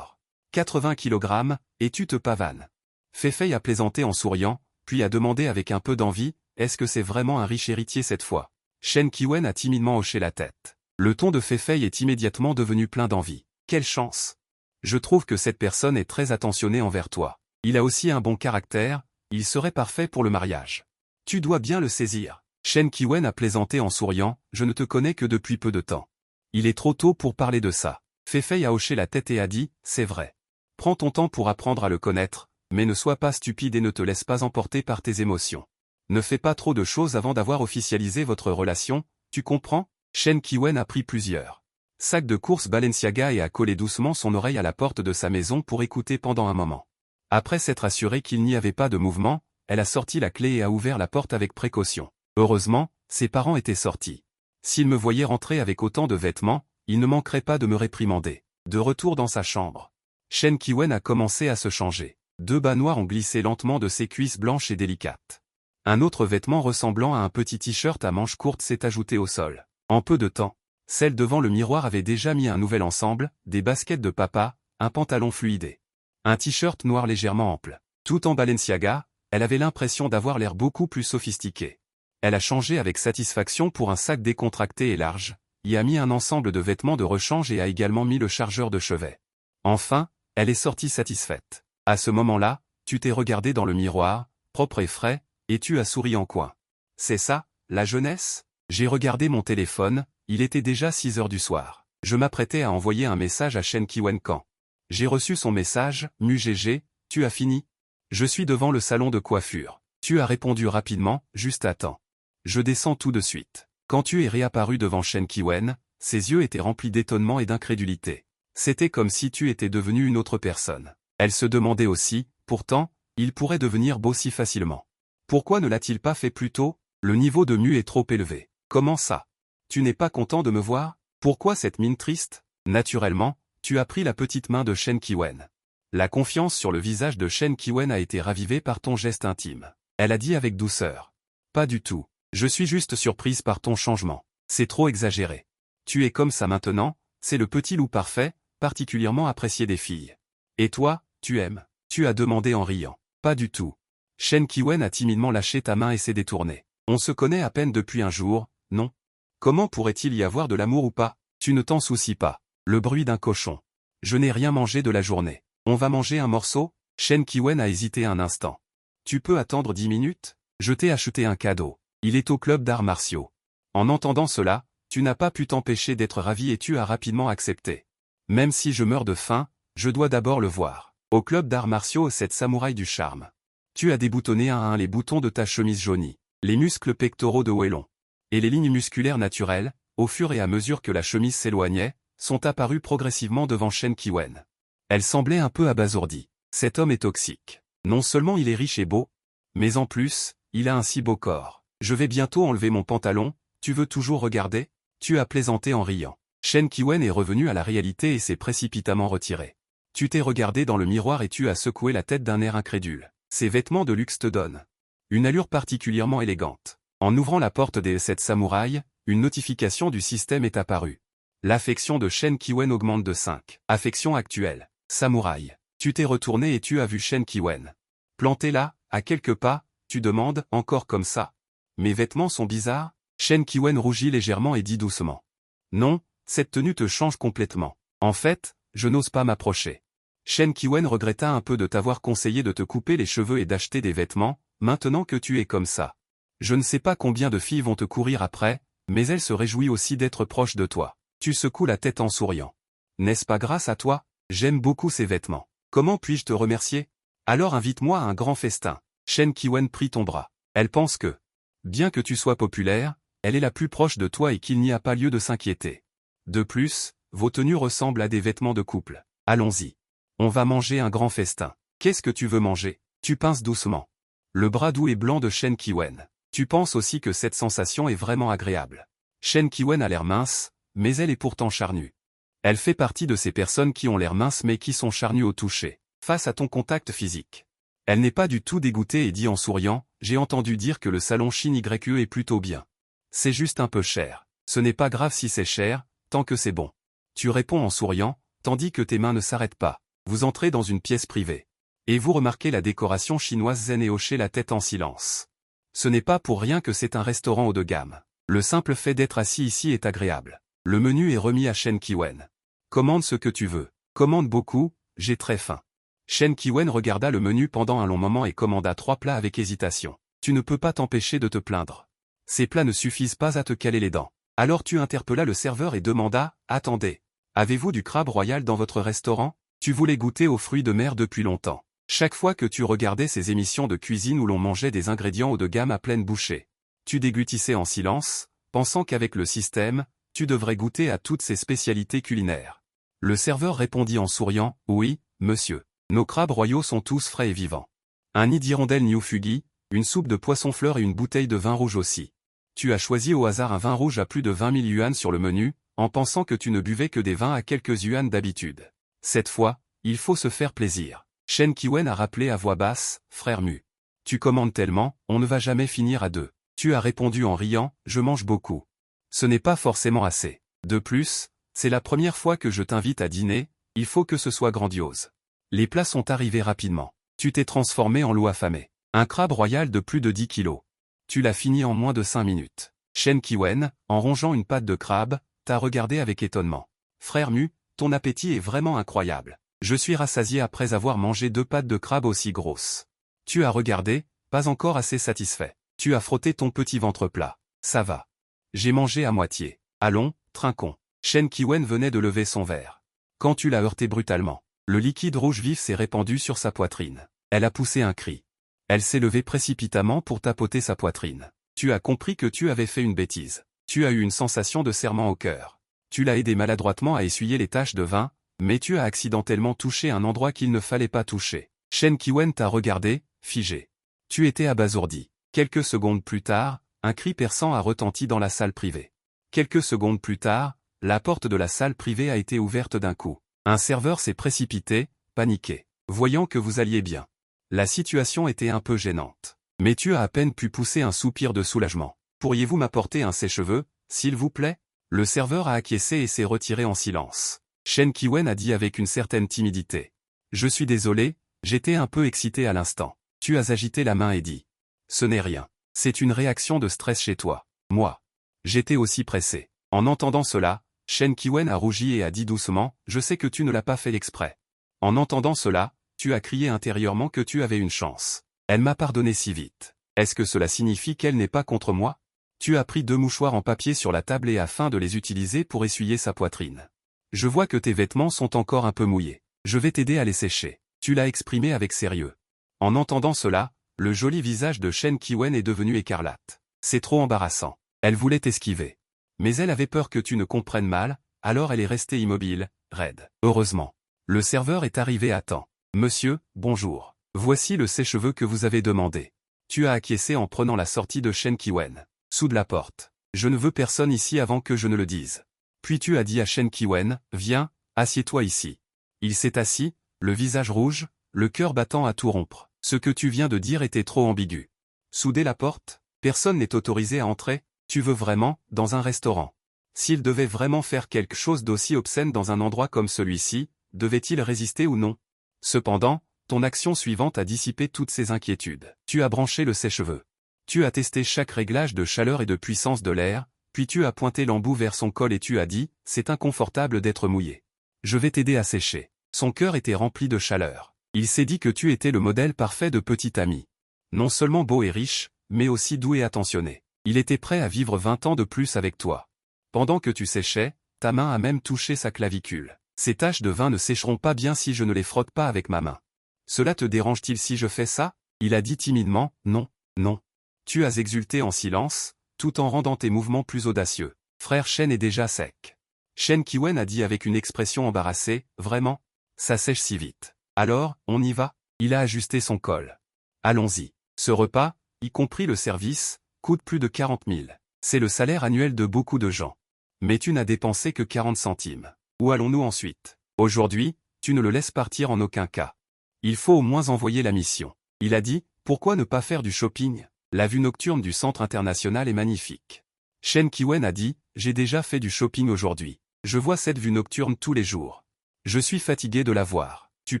80 kg, et tu te pavanes. Fei a plaisanté en souriant, puis a demandé avec un peu d'envie, est-ce que c'est vraiment un riche héritier cette fois? Shen Qiwen a timidement hoché la tête. Le ton de Fei est immédiatement devenu plein d'envie. Quelle chance! Je trouve que cette personne est très attentionnée envers toi. Il a aussi un bon caractère, il serait parfait pour le mariage. Tu dois bien le saisir. Shen Qiwen a plaisanté en souriant, je ne te connais que depuis peu de temps. Il est trop tôt pour parler de ça. Fei a hoché la tête et a dit, c'est vrai. Prends ton temps pour apprendre à le connaître, mais ne sois pas stupide et ne te laisse pas emporter par tes émotions. Ne fais pas trop de choses avant d'avoir officialisé votre relation, tu comprends? Shen Qiwen a pris plusieurs sacs de course Balenciaga et a collé doucement son oreille à la porte de sa maison pour écouter pendant un moment. Après s'être assurée qu'il n'y avait pas de mouvement, elle a sorti la clé et a ouvert la porte avec précaution. Heureusement, ses parents étaient sortis. S'ils me voyaient rentrer avec autant de vêtements, ils ne manqueraient pas de me réprimander. De retour dans sa chambre, Shen Qiwen a commencé à se changer. 2 bas noirs ont glissé lentement de ses cuisses blanches et délicates. Un autre vêtement ressemblant à un petit t-shirt à manches courtes s'est ajouté au sol. En peu de temps, celle devant le miroir avait déjà mis un nouvel ensemble, des baskets de papa, un pantalon fluidé. Un t-shirt noir légèrement ample. Tout en Balenciaga, elle avait l'impression d'avoir l'air beaucoup plus sophistiquée. Elle a changé avec satisfaction pour un sac décontracté et large, y a mis un ensemble de vêtements de rechange et a également mis le chargeur de chevet. Enfin, elle est sortie satisfaite. À ce moment-là, tu t'es regardé dans le miroir, propre et frais, et tu as souri en coin. C'est ça, la jeunesse? J'ai regardé mon téléphone, il était déjà 6 heures du soir. Je m'apprêtais à envoyer un message à Shen Qiwen quand j'ai reçu son message, MuGG, tu as fini? Je suis devant le salon de coiffure. Tu as répondu rapidement, juste à temps. Je descends tout de suite. Quand tu es réapparu devant Shen Qiwen, ses yeux étaient remplis d'étonnement et d'incrédulité. C'était comme si tu étais devenu une autre personne. Elle se demandait aussi, pourtant, il pourrait devenir beau si facilement. Pourquoi ne l'a-t-il pas fait plus tôt? Le niveau de Mu est trop élevé. Comment ça? Tu n'es pas content de me voir? Pourquoi cette mine triste? Naturellement, tu as pris la petite main de Shen Qiwen. La confiance sur le visage de Shen Qiwen a été ravivée par ton geste intime. Elle a dit avec douceur. Pas du tout. Je suis juste surprise par ton changement. C'est trop exagéré. Tu es comme ça maintenant, c'est le petit loup parfait, particulièrement apprécié des filles. Et toi, tu aimes? Tu as demandé en riant. Pas du tout. Shen Qiwen a timidement lâché ta main et s'est détourné. On se connaît à peine depuis un jour, non? Comment pourrait-il y avoir de l'amour ou pas? Tu ne t'en soucies pas. Le bruit d'un cochon. Je n'ai rien mangé de la journée. On va manger un morceau? Shen Qiwen a hésité un instant. Tu peux attendre 10 minutes? Je t'ai acheté un cadeau. Il est au club d'arts martiaux. En entendant cela, tu n'as pas pu t'empêcher d'être ravi et tu as rapidement accepté. Même si je meurs de faim, je dois d'abord le voir. Au club d'arts martiaux, cette samouraï du charme. Tu as déboutonné un à un les boutons de ta chemise jaunie, les muscles pectoraux de Wellon. Et les lignes musculaires naturelles, au fur et à mesure que la chemise s'éloignait, sont apparues progressivement devant Shen Qiwen. Elle semblait un peu abasourdie. Cet homme est toxique. Non seulement il est riche et beau, mais en plus, il a un si beau corps. Je vais bientôt enlever mon pantalon, tu veux toujours regarder? Tu as plaisanté en riant. Shen Qiwen est revenu à la réalité et s'est précipitamment retiré. Tu t'es regardé dans le miroir et tu as secoué la tête d'un air incrédule. Ces vêtements de luxe te donnent une allure particulièrement élégante. En ouvrant la porte des 7 samouraïs, une notification du système est apparue. L'affection de Shen Qiwen augmente de 5. Affection actuelle. Samouraï. Tu t'es retourné et tu as vu Shen Qiwen. Planté là, à quelques pas, tu demandes, encore comme ça. Mes vêtements sont bizarres? Shen Qiwen rougit légèrement et dit doucement. Non, cette tenue te change complètement. En fait, je n'ose pas m'approcher. Shen Qiwen regretta un peu de t'avoir conseillé de te couper les cheveux et d'acheter des vêtements, maintenant que tu es comme ça. Je ne sais pas combien de filles vont te courir après, mais elle se réjouit aussi d'être proche de toi. Tu secoues la tête en souriant. N'est-ce pas grâce à toi? J'aime beaucoup ces vêtements. Comment puis-je te remercier? Alors invite-moi à un grand festin. Shen Qiwen prit ton bras. Elle pense que, bien que tu sois populaire, elle est la plus proche de toi et qu'il n'y a pas lieu de s'inquiéter. De plus, vos tenues ressemblent à des vêtements de couple. Allons-y. On va manger un grand festin. Qu'est-ce que tu veux manger? Tu pinces doucement le bras doux et blanc de Shen Qiwen. Tu penses aussi que cette sensation est vraiment agréable. Shen Qiwen a l'air mince, mais elle est pourtant charnue. Elle fait partie de ces personnes qui ont l'air minces mais qui sont charnues au toucher, face à ton contact physique. Elle n'est pas du tout dégoûtée et dit en souriant, j'ai entendu dire que le salon Shin YE est plutôt bien. C'est juste un peu cher. Ce n'est pas grave si c'est cher, tant que c'est bon. Tu réponds en souriant, tandis que tes mains ne s'arrêtent pas. Vous entrez dans une pièce privée. Et vous remarquez la décoration chinoise zen et hochez la tête en silence. Ce n'est pas pour rien que c'est un restaurant haut de gamme. Le simple fait d'être assis ici est agréable. Le menu est remis à Shen Qiwen. Commande ce que tu veux. Commande beaucoup, j'ai très faim. Shen Qiwen regarda le menu pendant un long moment et commanda 3 plats avec hésitation. Tu ne peux pas t'empêcher de te plaindre. Ces plats ne suffisent pas à te caler les dents. Alors tu interpellas le serveur et demanda, attendez, avez-vous du crabe royal dans votre restaurant? Tu voulais goûter aux fruits de mer depuis longtemps. Chaque fois que tu regardais ces émissions de cuisine où l'on mangeait des ingrédients haut de gamme à pleine bouchée, tu déglutissais en silence, pensant qu'avec le système, Tu devrais goûter à toutes ces spécialités culinaires. Le serveur répondit en souriant, oui, monsieur. Nos crabes royaux sont tous frais et vivants. Un nid d'hirondelle New Fugi, une soupe de poisson-fleur et une bouteille de vin rouge aussi. Tu as choisi au hasard un vin rouge à plus de 20 000 yuan sur le menu, en pensant que tu ne buvais que des vins à quelques yuan d'habitude. Cette fois, il faut se faire plaisir. Shen Qiwen a rappelé à voix basse, frère Mu. Tu commandes tellement, on ne va jamais finir à deux. Tu as répondu en riant, je mange beaucoup. Ce n'est pas forcément assez. De plus, c'est la première fois que je t'invite à dîner, il faut que ce soit grandiose. Les plats sont arrivés rapidement. Tu t'es transformé en loup affamé. Un crabe royal de plus de 10 kilos. Tu l'as fini en moins de 5 minutes. Shen Qiwen, en rongeant une patte de crabe, t'a regardé avec étonnement. Frère Mu, ton appétit est vraiment incroyable. Je suis rassasié après avoir mangé 2 pattes de crabe aussi grosses. Tu as regardé, pas encore assez satisfait. Tu as frotté ton petit ventre plat. Ça va. J'ai mangé à moitié. Allons, trinquons. Shen Qiwen venait de lever son verre. Quand tu l'as heurté brutalement, le liquide rouge vif s'est répandu sur sa poitrine. Elle a poussé un cri. Elle s'est levée précipitamment pour tapoter sa poitrine. Tu as compris que tu avais fait une bêtise. Tu as eu une sensation de serrement au cœur. Tu l'as aidé maladroitement à essuyer les taches de vin, mais tu as accidentellement touché un endroit qu'il ne fallait pas toucher. Shen Qiwen t'a regardé, figé. Tu étais abasourdi. Quelques secondes plus tard, un cri perçant a retenti dans la salle privée. Quelques secondes plus tard, la porte de la salle privée a été ouverte d'un coup. Un serveur s'est précipité, paniqué. Voyant que vous alliez bien. La situation était un peu gênante. Mais tu as à peine pu pousser un soupir de soulagement. Pourriez-vous m'apporter un sèche-cheveux, s'il vous plaît? Le serveur a acquiescé et s'est retiré en silence. Shen Qiwen a dit avec une certaine timidité. Je suis désolé, j'étais un peu excité à l'instant. Tu as agité la main et dit. Ce n'est rien. C'est une réaction de stress chez toi. Moi. J'étais aussi pressé. En entendant cela, Shen Qiwen a rougi et a dit doucement, je sais que tu ne l'as pas fait exprès. En entendant cela, tu as crié intérieurement que tu avais une chance. Elle m'a pardonné si vite. Est-ce que cela signifie qu'elle n'est pas contre moi? Tu as pris 2 mouchoirs en papier sur la table et afin de les utiliser pour essuyer sa poitrine. Je vois que tes vêtements sont encore un peu mouillés. Je vais t'aider à les sécher. Tu l'as exprimé avec sérieux. En entendant cela, le joli visage de Shen Qiwen est devenu écarlate. C'est trop embarrassant. Elle voulait t'esquiver. Mais elle avait peur que tu ne comprennes mal, alors elle est restée immobile, raide. Heureusement. Le serveur est arrivé à temps. Monsieur, bonjour. Voici le sèche-cheveux que vous avez demandé. Tu as acquiescé en prenant la sortie de Shen Qiwen. Sous de la porte. Je ne veux personne ici avant que je ne le dise. Puis tu as dit à Shen Qiwen, viens, assieds-toi ici. Il s'est assis, le visage rouge, le cœur battant à tout rompre. Ce que tu viens de dire était trop ambigu. Souder la porte, personne n'est autorisé à entrer, tu veux vraiment, dans un restaurant. S'il devait vraiment faire quelque chose d'aussi obscène dans un endroit comme celui-ci, devait-il résister ou non? Cependant, ton action suivante a dissipé toutes ces inquiétudes. Tu as branché le sèche-cheveux. Tu as testé chaque réglage de chaleur et de puissance de l'air, puis tu as pointé l'embout vers son col et tu as dit, c'est inconfortable d'être mouillé. Je vais t'aider à sécher. Son cœur était rempli de chaleur. Il s'est dit que tu étais le modèle parfait de petit ami. Non seulement beau et riche, mais aussi doux et attentionné. Il était prêt à vivre 20 ans de plus avec toi. Pendant que tu séchais, ta main a même touché sa clavicule. Ces taches de vin ne sécheront pas bien si je ne les frotte pas avec ma main. Cela te dérange-t-il si je fais ça? Il a dit timidement, non, non. Tu as exulté en silence, tout en rendant tes mouvements plus audacieux. Frère Shen est déjà sec. Shen Qiwen a dit avec une expression embarrassée, vraiment? Ça sèche si vite. Alors, on y va? Il a ajusté son col. Allons-y. Ce repas, y compris le service, coûte plus de 40 000. C'est le salaire annuel de beaucoup de gens. Mais tu n'as dépensé que 40 centimes. Où allons-nous ensuite? Aujourd'hui, tu ne le laisses partir en aucun cas. Il faut au moins envoyer la mission. Il a dit, pourquoi ne pas faire du shopping? La vue nocturne du centre international est magnifique. Shen Qiwen a dit, j'ai déjà fait du shopping aujourd'hui. Je vois cette vue nocturne tous les jours. Je suis fatigué de la voir. Tu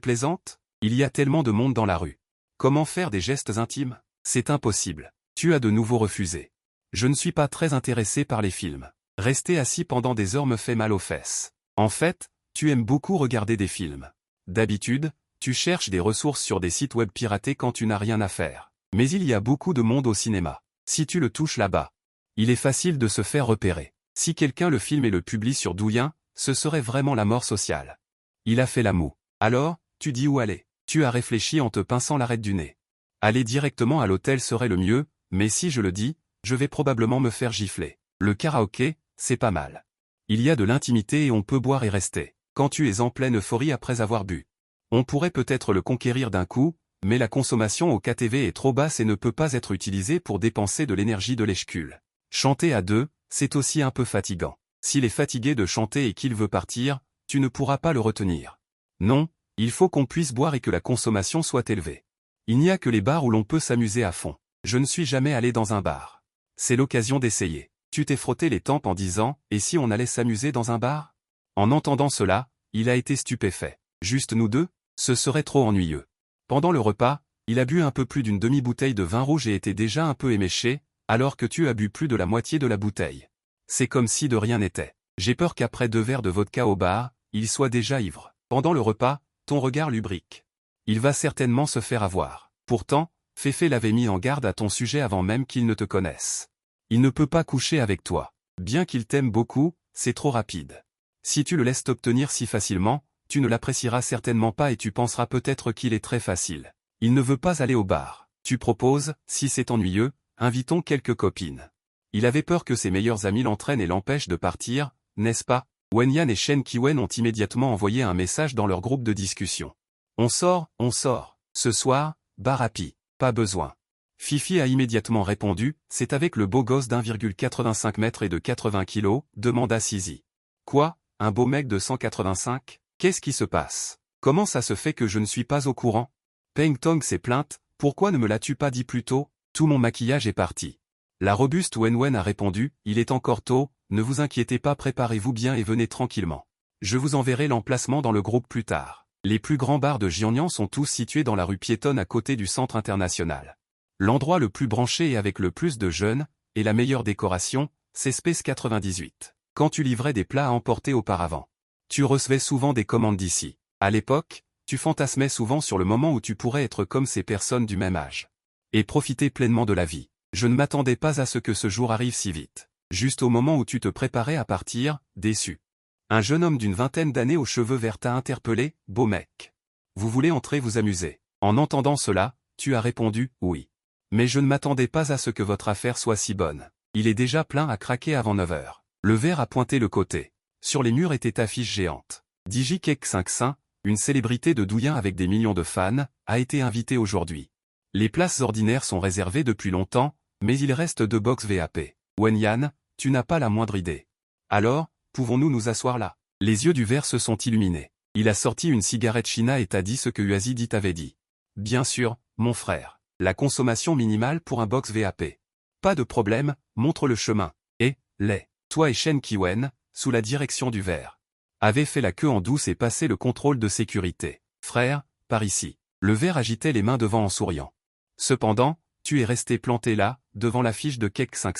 plaisantes? Il y a tellement de monde dans la rue. Comment faire des gestes intimes? C'est impossible. Tu as de nouveau refusé. Je ne suis pas très intéressé par les films. Rester assis pendant des heures me fait mal aux fesses. En fait, tu aimes beaucoup regarder des films. D'habitude, tu cherches des ressources sur des sites web piratés quand tu n'as rien à faire. Mais il y a beaucoup de monde au cinéma. Si tu le touches là-bas, il est facile de se faire repérer. Si quelqu'un le filme et le publie sur Douyin, ce serait vraiment la mort sociale. Il a fait la moue. Alors, tu dis où aller? Tu as réfléchi en te pinçant l'arête du nez. Aller directement à l'hôtel serait le mieux, mais si je le dis, je vais probablement me faire gifler. Le karaoké, c'est pas mal. Il y a de l'intimité et on peut boire et rester. Quand tu es en pleine euphorie après avoir bu. On pourrait peut-être le conquérir d'un coup, mais la consommation au KTV est trop basse et ne peut pas être utilisée pour dépenser de l'énergie de l'échecule. Chanter à deux, c'est aussi un peu fatigant. S'il est fatigué de chanter et qu'il veut partir, tu ne pourras pas le retenir. Non, il faut qu'on puisse boire et que la consommation soit élevée. Il n'y a que les bars où l'on peut s'amuser à fond. Je ne suis jamais allé dans un bar. C'est l'occasion d'essayer. Tu t'es frotté les tempes en disant « Et si on allait s'amuser dans un bar ?» En entendant cela, il a été stupéfait. Juste nous deux? Ce serait trop ennuyeux. Pendant le repas, il a bu un peu plus d'une demi-bouteille de vin rouge et était déjà un peu éméché, alors que tu as bu plus de la moitié de la bouteille. C'est comme si de rien n'était. J'ai peur qu'après 2 verres de vodka au bar, il soit déjà ivre. Pendant le repas, ton regard lubrique. Il va certainement se faire avoir. Pourtant, Féfé l'avait mis en garde à ton sujet avant même qu'il ne te connaisse. Il ne peut pas coucher avec toi. Bien qu'il t'aime beaucoup, c'est trop rapide. Si tu le laisses t'obtenir si facilement, tu ne l'apprécieras certainement pas et tu penseras peut-être qu'il est très facile. Il ne veut pas aller au bar. Tu proposes, si c'est ennuyeux, invitons quelques copines. Il avait peur que ses meilleurs amis l'entraînent et l'empêchent de partir, n'est-ce pas? Wenyan et Shen Qiwen ont immédiatement envoyé un message dans leur groupe de discussion. On sort. Ce soir, bar happy. Pas besoin. Fifi a immédiatement répondu, c'est avec le beau gosse d'1,85 m et de 80 kg, demanda Sisi. Quoi, un beau mec de 185? Qu'est-ce qui se passe? Comment ça se fait que je ne suis pas au courant? Peng Tong s'est plainte, pourquoi ne me l'as-tu pas dit plus tôt? Tout mon maquillage est parti. La robuste Wenwen a répondu, il est encore tôt, ne vous inquiétez pas, préparez-vous bien et venez tranquillement. Je vous enverrai l'emplacement dans le groupe plus tard. Les plus grands bars de Jiangnan sont tous situés dans la rue piétonne à côté du centre international. L'endroit le plus branché et avec le plus de jeunes, et la meilleure décoration, c'est Space 98. Quand tu livrais des plats à emporter auparavant, tu recevais souvent des commandes d'ici. À l'époque, tu fantasmais souvent sur le moment où tu pourrais être comme ces personnes du même âge. Et profiter pleinement de la vie. Je ne m'attendais pas à ce que ce jour arrive si vite. Juste au moment où tu te préparais à partir, déçu. Un jeune homme d'une vingtaine d'années aux cheveux verts t'a interpellé, beau mec. Vous voulez entrer vous amuser? En entendant cela, tu as répondu, oui. Mais je ne m'attendais pas à ce que votre affaire soit si bonne. Il est déjà plein à craquer avant 9 heures. Le verre a pointé le côté. Sur les murs était affiche géante. Digikek 5 une célébrité de Douyin avec des millions de fans, a été invité aujourd'hui. Les places ordinaires sont réservées depuis longtemps, mais il reste 2 box VAP. Wenyan, tu n'as pas la moindre idée. Alors, pouvons-nous nous asseoir là? Les yeux du verre se sont illuminés. Il a sorti une cigarette China et t'a dit ce que Uazidit t'avait dit. Bien sûr, mon frère. La consommation minimale pour un box VAP. Pas de problème, montre le chemin. Et, toi et Shen Qiwen, sous la direction du verre, avez fait la queue en douce et passé le contrôle de sécurité. Frère, par ici. Le verre agitait les mains devant en souriant. Cependant, tu es resté planté là, devant l'affiche de Kek 5.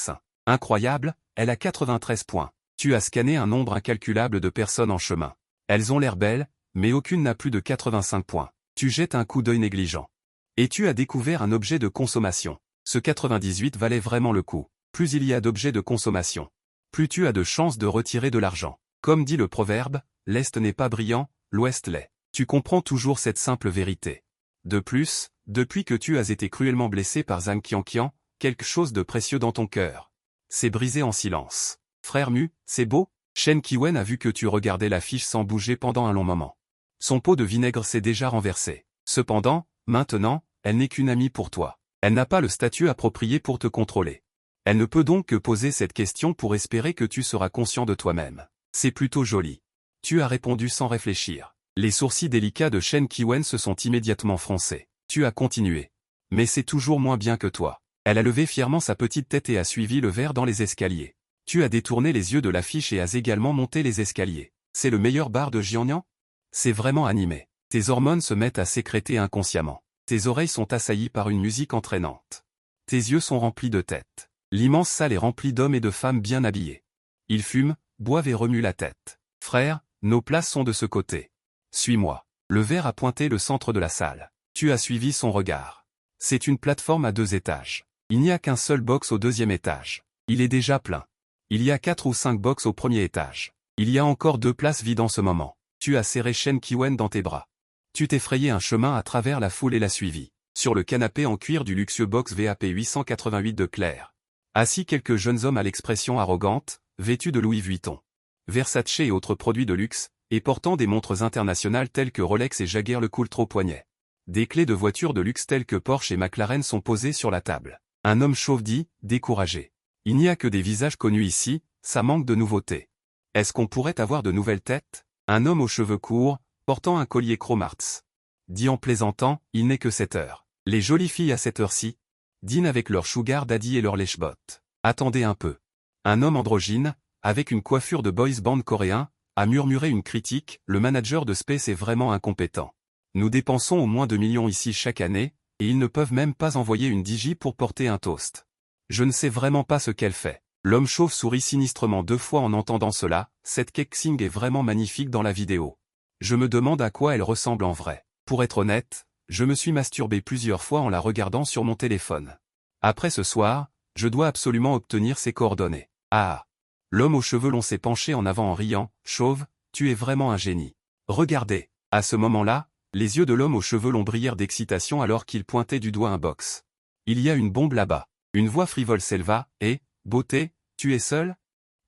Incroyable, elle a 93 points. Tu as scanné un nombre incalculable de personnes en chemin. Elles ont l'air belles, mais aucune n'a plus de 85 points. Tu jettes un coup d'œil négligent. Et tu as découvert un objet de consommation. Ce 98 valait vraiment le coup. Plus il y a d'objets de consommation, plus tu as de chances de retirer de l'argent. Comme dit le proverbe, l'Est n'est pas brillant, l'Ouest l'est. Tu comprends toujours cette simple vérité. De plus, depuis que tu as été cruellement blessé par Zhang Qianqian, quelque chose de précieux dans ton cœur s'est brisé en silence. Frère Mu, c'est beau? Shen Qiwen a vu que tu regardais l'affiche sans bouger pendant un long moment. Son pot de vinaigre s'est déjà renversé. Cependant, maintenant, elle n'est qu'une amie pour toi. Elle n'a pas le statut approprié pour te contrôler. Elle ne peut donc que poser cette question pour espérer que tu seras conscient de toi-même. C'est plutôt joli. Tu as répondu sans réfléchir. Les sourcils délicats de Shen Qiwen se sont immédiatement froncés. Tu as continué. Mais c'est toujours moins bien que toi. Elle a levé fièrement sa petite tête et a suivi le verre dans les escaliers. Tu as détourné les yeux de l'affiche et as également monté les escaliers. C'est le meilleur bar de Jiangnan? C'est vraiment animé. Tes hormones se mettent à sécréter inconsciemment. Tes oreilles sont assaillies par une musique entraînante. Tes yeux sont remplis de têtes. L'immense salle est remplie d'hommes et de femmes bien habillés. Ils fument, boivent et remuent la tête. Frère, nos places sont de ce côté. Suis-moi. Le verre a pointé le centre de la salle. Tu as suivi son regard. C'est une plateforme à 2 étages. Il n'y a qu'un seul box au 2e étage. Il est déjà plein. Il y a 4 ou 5 box au 1er étage. Il y a encore 2 places vides en ce moment. Tu as serré Shen Qiwen dans tes bras. Tu t'es frayé un chemin à travers la foule et l'as suivi. Sur le canapé en cuir du luxueux box VAP 888 de Claire. Assis quelques jeunes hommes à l'expression arrogante, vêtus de Louis Vuitton. Versace et autres produits de luxe, et portant des montres internationales telles que Rolex et Jaeger LeCoultre au poignet. Des clés de voitures de luxe telles que Porsche et McLaren sont posées sur la table. Un homme chauve dit, découragé. Il n'y a que des visages connus ici, ça manque de nouveautés. Est-ce qu'on pourrait avoir de nouvelles têtes? Un homme aux cheveux courts, portant un collier Chromarts. Dit en plaisantant, il n'est que 7 heures. Les jolies filles à cette heure-ci dînent avec leur sugar daddy et leur lèche-bot. Attendez un peu. Un homme androgyne, avec une coiffure de boys band coréen, a murmuré une critique, le manager de Space est vraiment incompétent. Nous dépensons au moins 2 millions ici chaque année, et ils ne peuvent même pas envoyer une digi pour porter un toast. Je ne sais vraiment pas ce qu'elle fait. L'homme chauve sourit sinistrement 2 fois en entendant cela, cette Kexing est vraiment magnifique dans la vidéo. Je me demande à quoi elle ressemble en vrai. Pour être honnête, je me suis masturbé plusieurs fois en la regardant sur mon téléphone. Après ce soir, je dois absolument obtenir ses coordonnées. Ah! L'homme aux cheveux longs s'est penché en avant en riant, « Chauve, tu es vraiment un génie. Regardez !» À ce moment-là, les yeux de l'homme aux cheveux longs brillèrent d'excitation alors qu'il pointait du doigt un box. Il y a une bombe là-bas. Une voix frivole s'éleva, et, beauté, tu es seule?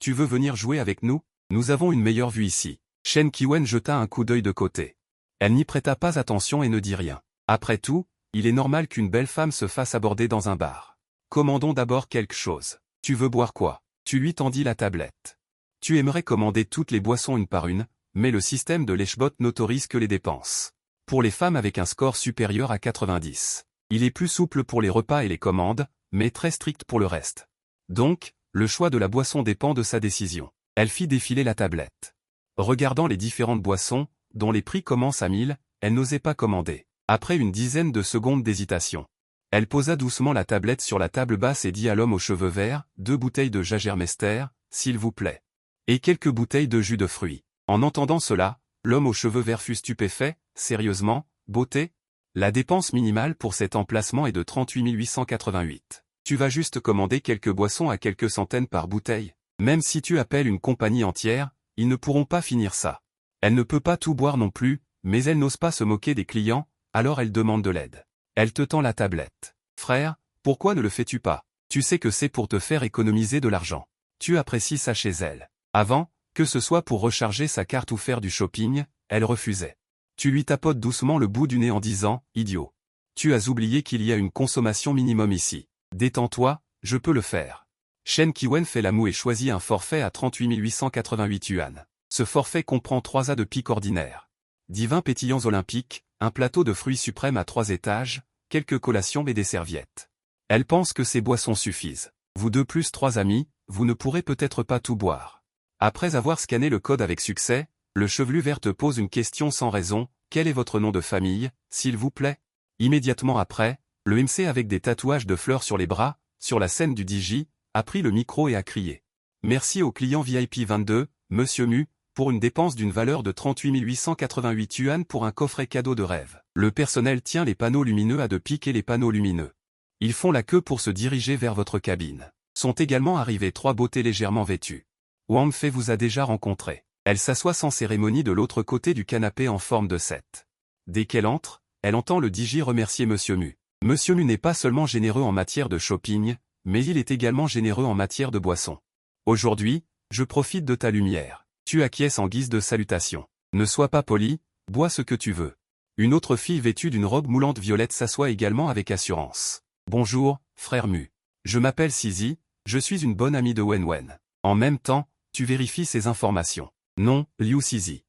Tu veux venir jouer avec nous? Nous avons une meilleure vue ici. Shen Qiwen jeta un coup d'œil de côté. Elle n'y prêta pas attention et ne dit rien. Après tout, il est normal qu'une belle femme se fasse aborder dans un bar. Commandons d'abord quelque chose. Tu veux boire quoi? Tu lui tendis la tablette. Tu aimerais commander toutes les boissons une par une, mais le système de l'Eshbot n'autorise que les dépenses. Pour les femmes avec un score supérieur à 90. Il est plus souple pour les repas et les commandes, mais très strict pour le reste. Donc, le choix de la boisson dépend de sa décision. Elle fit défiler la tablette. Regardant les différentes boissons, dont les prix commencent à 1000, elle n'osait pas commander. Après une dizaine de secondes d'hésitation, elle posa doucement la tablette sur la table basse et dit à l'homme aux cheveux verts, 2 bouteilles de Jagermeister, s'il vous plaît. Et quelques bouteilles de jus de fruits. En entendant cela, l'homme aux cheveux verts fut stupéfait, sérieusement, beauté? La dépense minimale pour cet emplacement est de 38 888. Tu vas juste commander quelques boissons à quelques centaines par bouteille. Même si tu appelles une compagnie entière, ils ne pourront pas finir ça. Elle ne peut pas tout boire non plus, mais elle n'ose pas se moquer des clients, alors elle demande de l'aide. Elle te tend la tablette. Frère, pourquoi ne le fais-tu pas? Tu sais que c'est pour te faire économiser de l'argent. Tu apprécies ça chez elle. Avant, que ce soit pour recharger sa carte ou faire du shopping, elle refusait. Tu lui tapotes doucement le bout du nez en disant, idiot. Tu as oublié qu'il y a une consommation minimum ici. Détends-toi, je peux le faire. Shen Qiwen fait la moue et choisit un forfait à 38 888 yuan. Ce forfait comprend 3 A de pique ordinaire. 10 vins pétillants olympiques, un plateau de fruits suprêmes à 3 étages, quelques collations et des serviettes. Elle pense que ces boissons suffisent. Vous deux plus 3 amis, vous ne pourrez peut-être pas tout boire. Après avoir scanné le code avec succès, le chevelu vert te pose une question sans raison, quel est votre nom de famille, s'il vous plaît? Immédiatement après, le MC avec des tatouages de fleurs sur les bras, sur la scène du DJ, a pris le micro et a crié. Merci au client VIP 22, Monsieur Mu, pour une dépense d'une valeur de 38 888 yuan pour un coffret cadeau de rêve. Le personnel tient les panneaux lumineux à 2 pics et les panneaux lumineux. Ils font la queue pour se diriger vers votre cabine. Sont également arrivées 3 beautés légèrement vêtues. Wang Fei vous a déjà rencontré. Elle s'assoit sans cérémonie de l'autre côté du canapé en forme de 7. Dès qu'elle entre, elle entend le DJ remercier Monsieur Mu. Monsieur Mu n'est pas seulement généreux en matière de shopping, mais il est également généreux en matière de boissons. Aujourd'hui, je profite de ta lumière. Tu acquiesces en guise de salutation. Ne sois pas poli, bois ce que tu veux. Une autre fille vêtue d'une robe moulante violette s'assoit également avec assurance. Bonjour, frère Mu. Je m'appelle Sizi, je suis une bonne amie de Wen Wen. En même temps, tu vérifies ces informations. Nom, Liu Sizi.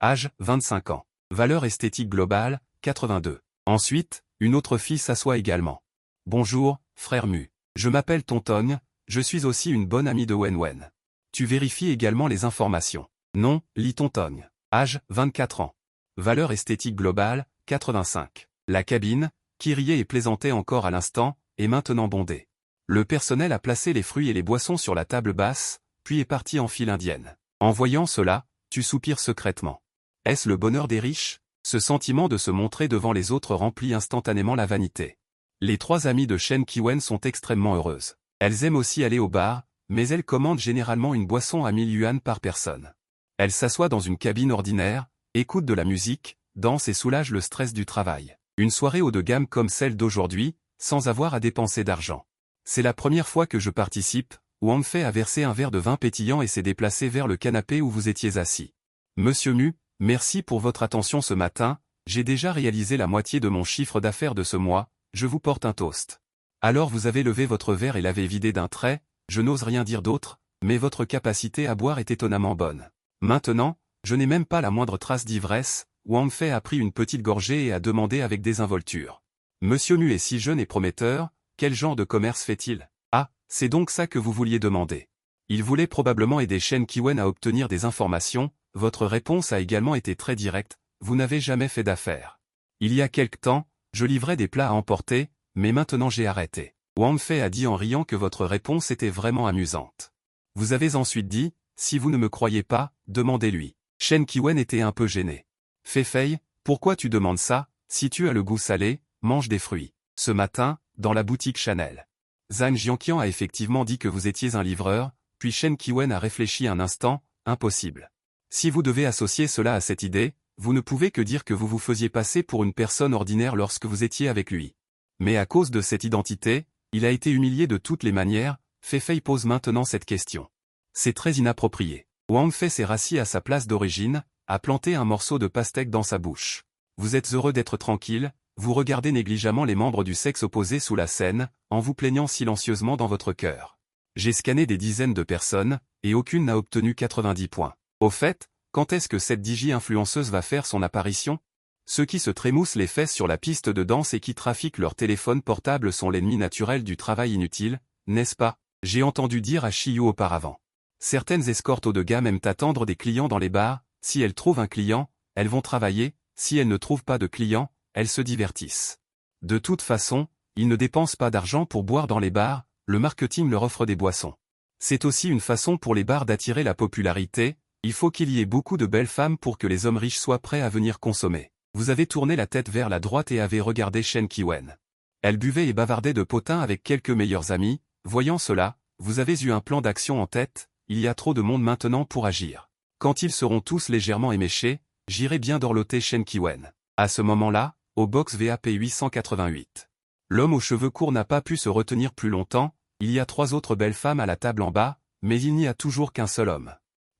Âge, 25 ans. Valeur esthétique globale, 82. Ensuite, une autre fille s'assoit également. Bonjour, frère Mu. Je m'appelle Tonton, je suis aussi une bonne amie de Wen Wen. Tu vérifies également les informations. Nom, Li Tonton. Âge, 24 ans. Valeur esthétique globale, 85. La cabine, qui riait et plaisantait encore à l'instant, est maintenant bondée. Le personnel a placé les fruits et les boissons sur la table basse, puis est parti en file indienne. En voyant cela, tu soupires secrètement. Est-ce le bonheur des riches? Ce sentiment de se montrer devant les autres remplit instantanément la vanité. Les 3 amies de Shen Qiwen sont extrêmement heureuses. Elles aiment aussi aller au bar, mais elles commandent généralement une boisson à 1000 yuan par personne. Elles s'assoient dans une cabine ordinaire, écoutent de la musique, dansent et soulagent le stress du travail. Une soirée haut de gamme comme celle d'aujourd'hui, sans avoir à dépenser d'argent. C'est la première fois que je participe, Wang Fei a versé un verre de vin pétillant et s'est déplacé vers le canapé où vous étiez assis. Monsieur Mu, merci pour votre attention ce matin, j'ai déjà réalisé la moitié de mon chiffre d'affaires de ce mois, je vous porte un toast. Alors vous avez levé votre verre et l'avez vidé d'un trait, je n'ose rien dire d'autre, mais votre capacité à boire est étonnamment bonne. Maintenant, je n'ai même pas la moindre trace d'ivresse, Wang Fei a pris une petite gorgée et a demandé avec désinvolture. Monsieur Mu est si jeune et prometteur, quel genre de commerce fait-il? Ah, c'est donc ça que vous vouliez demander. Il voulait probablement aider Shen Qiwen à obtenir des informations, votre réponse a également été très directe, vous n'avez jamais fait d'affaires. Il y a quelque temps, je livrais des plats à emporter, mais maintenant j'ai arrêté. Wang Fei a dit en riant que votre réponse était vraiment amusante. Vous avez ensuite dit, si vous ne me croyez pas, demandez-lui. Shen Qiwen était un peu gêné. Fei, pourquoi tu demandes ça, si tu as le goût salé, mange des fruits. Ce matin, dans la boutique Chanel. Zhang Jianqian a effectivement dit que vous étiez un livreur, puis Shen Qiwen a réfléchi un instant, impossible. Si vous devez associer cela à cette idée, vous ne pouvez que dire que vous vous faisiez passer pour une personne ordinaire lorsque vous étiez avec lui. Mais à cause de cette identité, il a été humilié de toutes les manières, Fei pose maintenant cette question. C'est très inapproprié. Wang Fei s'est rassis à sa place d'origine, a planté un morceau de pastèque dans sa bouche. Vous êtes heureux d'être tranquille, vous regardez négligemment les membres du sexe opposé sous la scène, en vous plaignant silencieusement dans votre cœur. J'ai scanné des dizaines de personnes, et aucune n'a obtenu 90 points. Au fait, quand est-ce que cette digi-influenceuse va faire son apparition? Ceux qui se trémoussent les fesses sur la piste de danse et qui trafiquent leur téléphone portable sont l'ennemi naturel du travail inutile, n'est-ce pas? J'ai entendu dire à Shiyu auparavant. Certaines escortes haut de gamme aiment attendre des clients dans les bars, si elles trouvent un client, elles vont travailler, si elles ne trouvent pas de clients, elles se divertissent. De toute façon, ils ne dépensent pas d'argent pour boire dans les bars, le marketing leur offre des boissons. C'est aussi une façon pour les bars d'attirer la popularité, il faut qu'il y ait beaucoup de belles femmes pour que les hommes riches soient prêts à venir consommer. Vous avez tourné la tête vers la droite et avez regardé Shen Qiwen. Elle buvait et bavardait de potin avec quelques meilleurs amis, voyant cela, vous avez eu un plan d'action en tête, il y a trop de monde maintenant pour agir. Quand ils seront tous légèrement éméchés, j'irai bien dorloter Shen Qiwen. À ce moment-là, au box VAP 888. L'homme aux cheveux courts n'a pas pu se retenir plus longtemps, il y a 3 autres belles femmes à la table en bas, mais il n'y a toujours qu'un seul homme.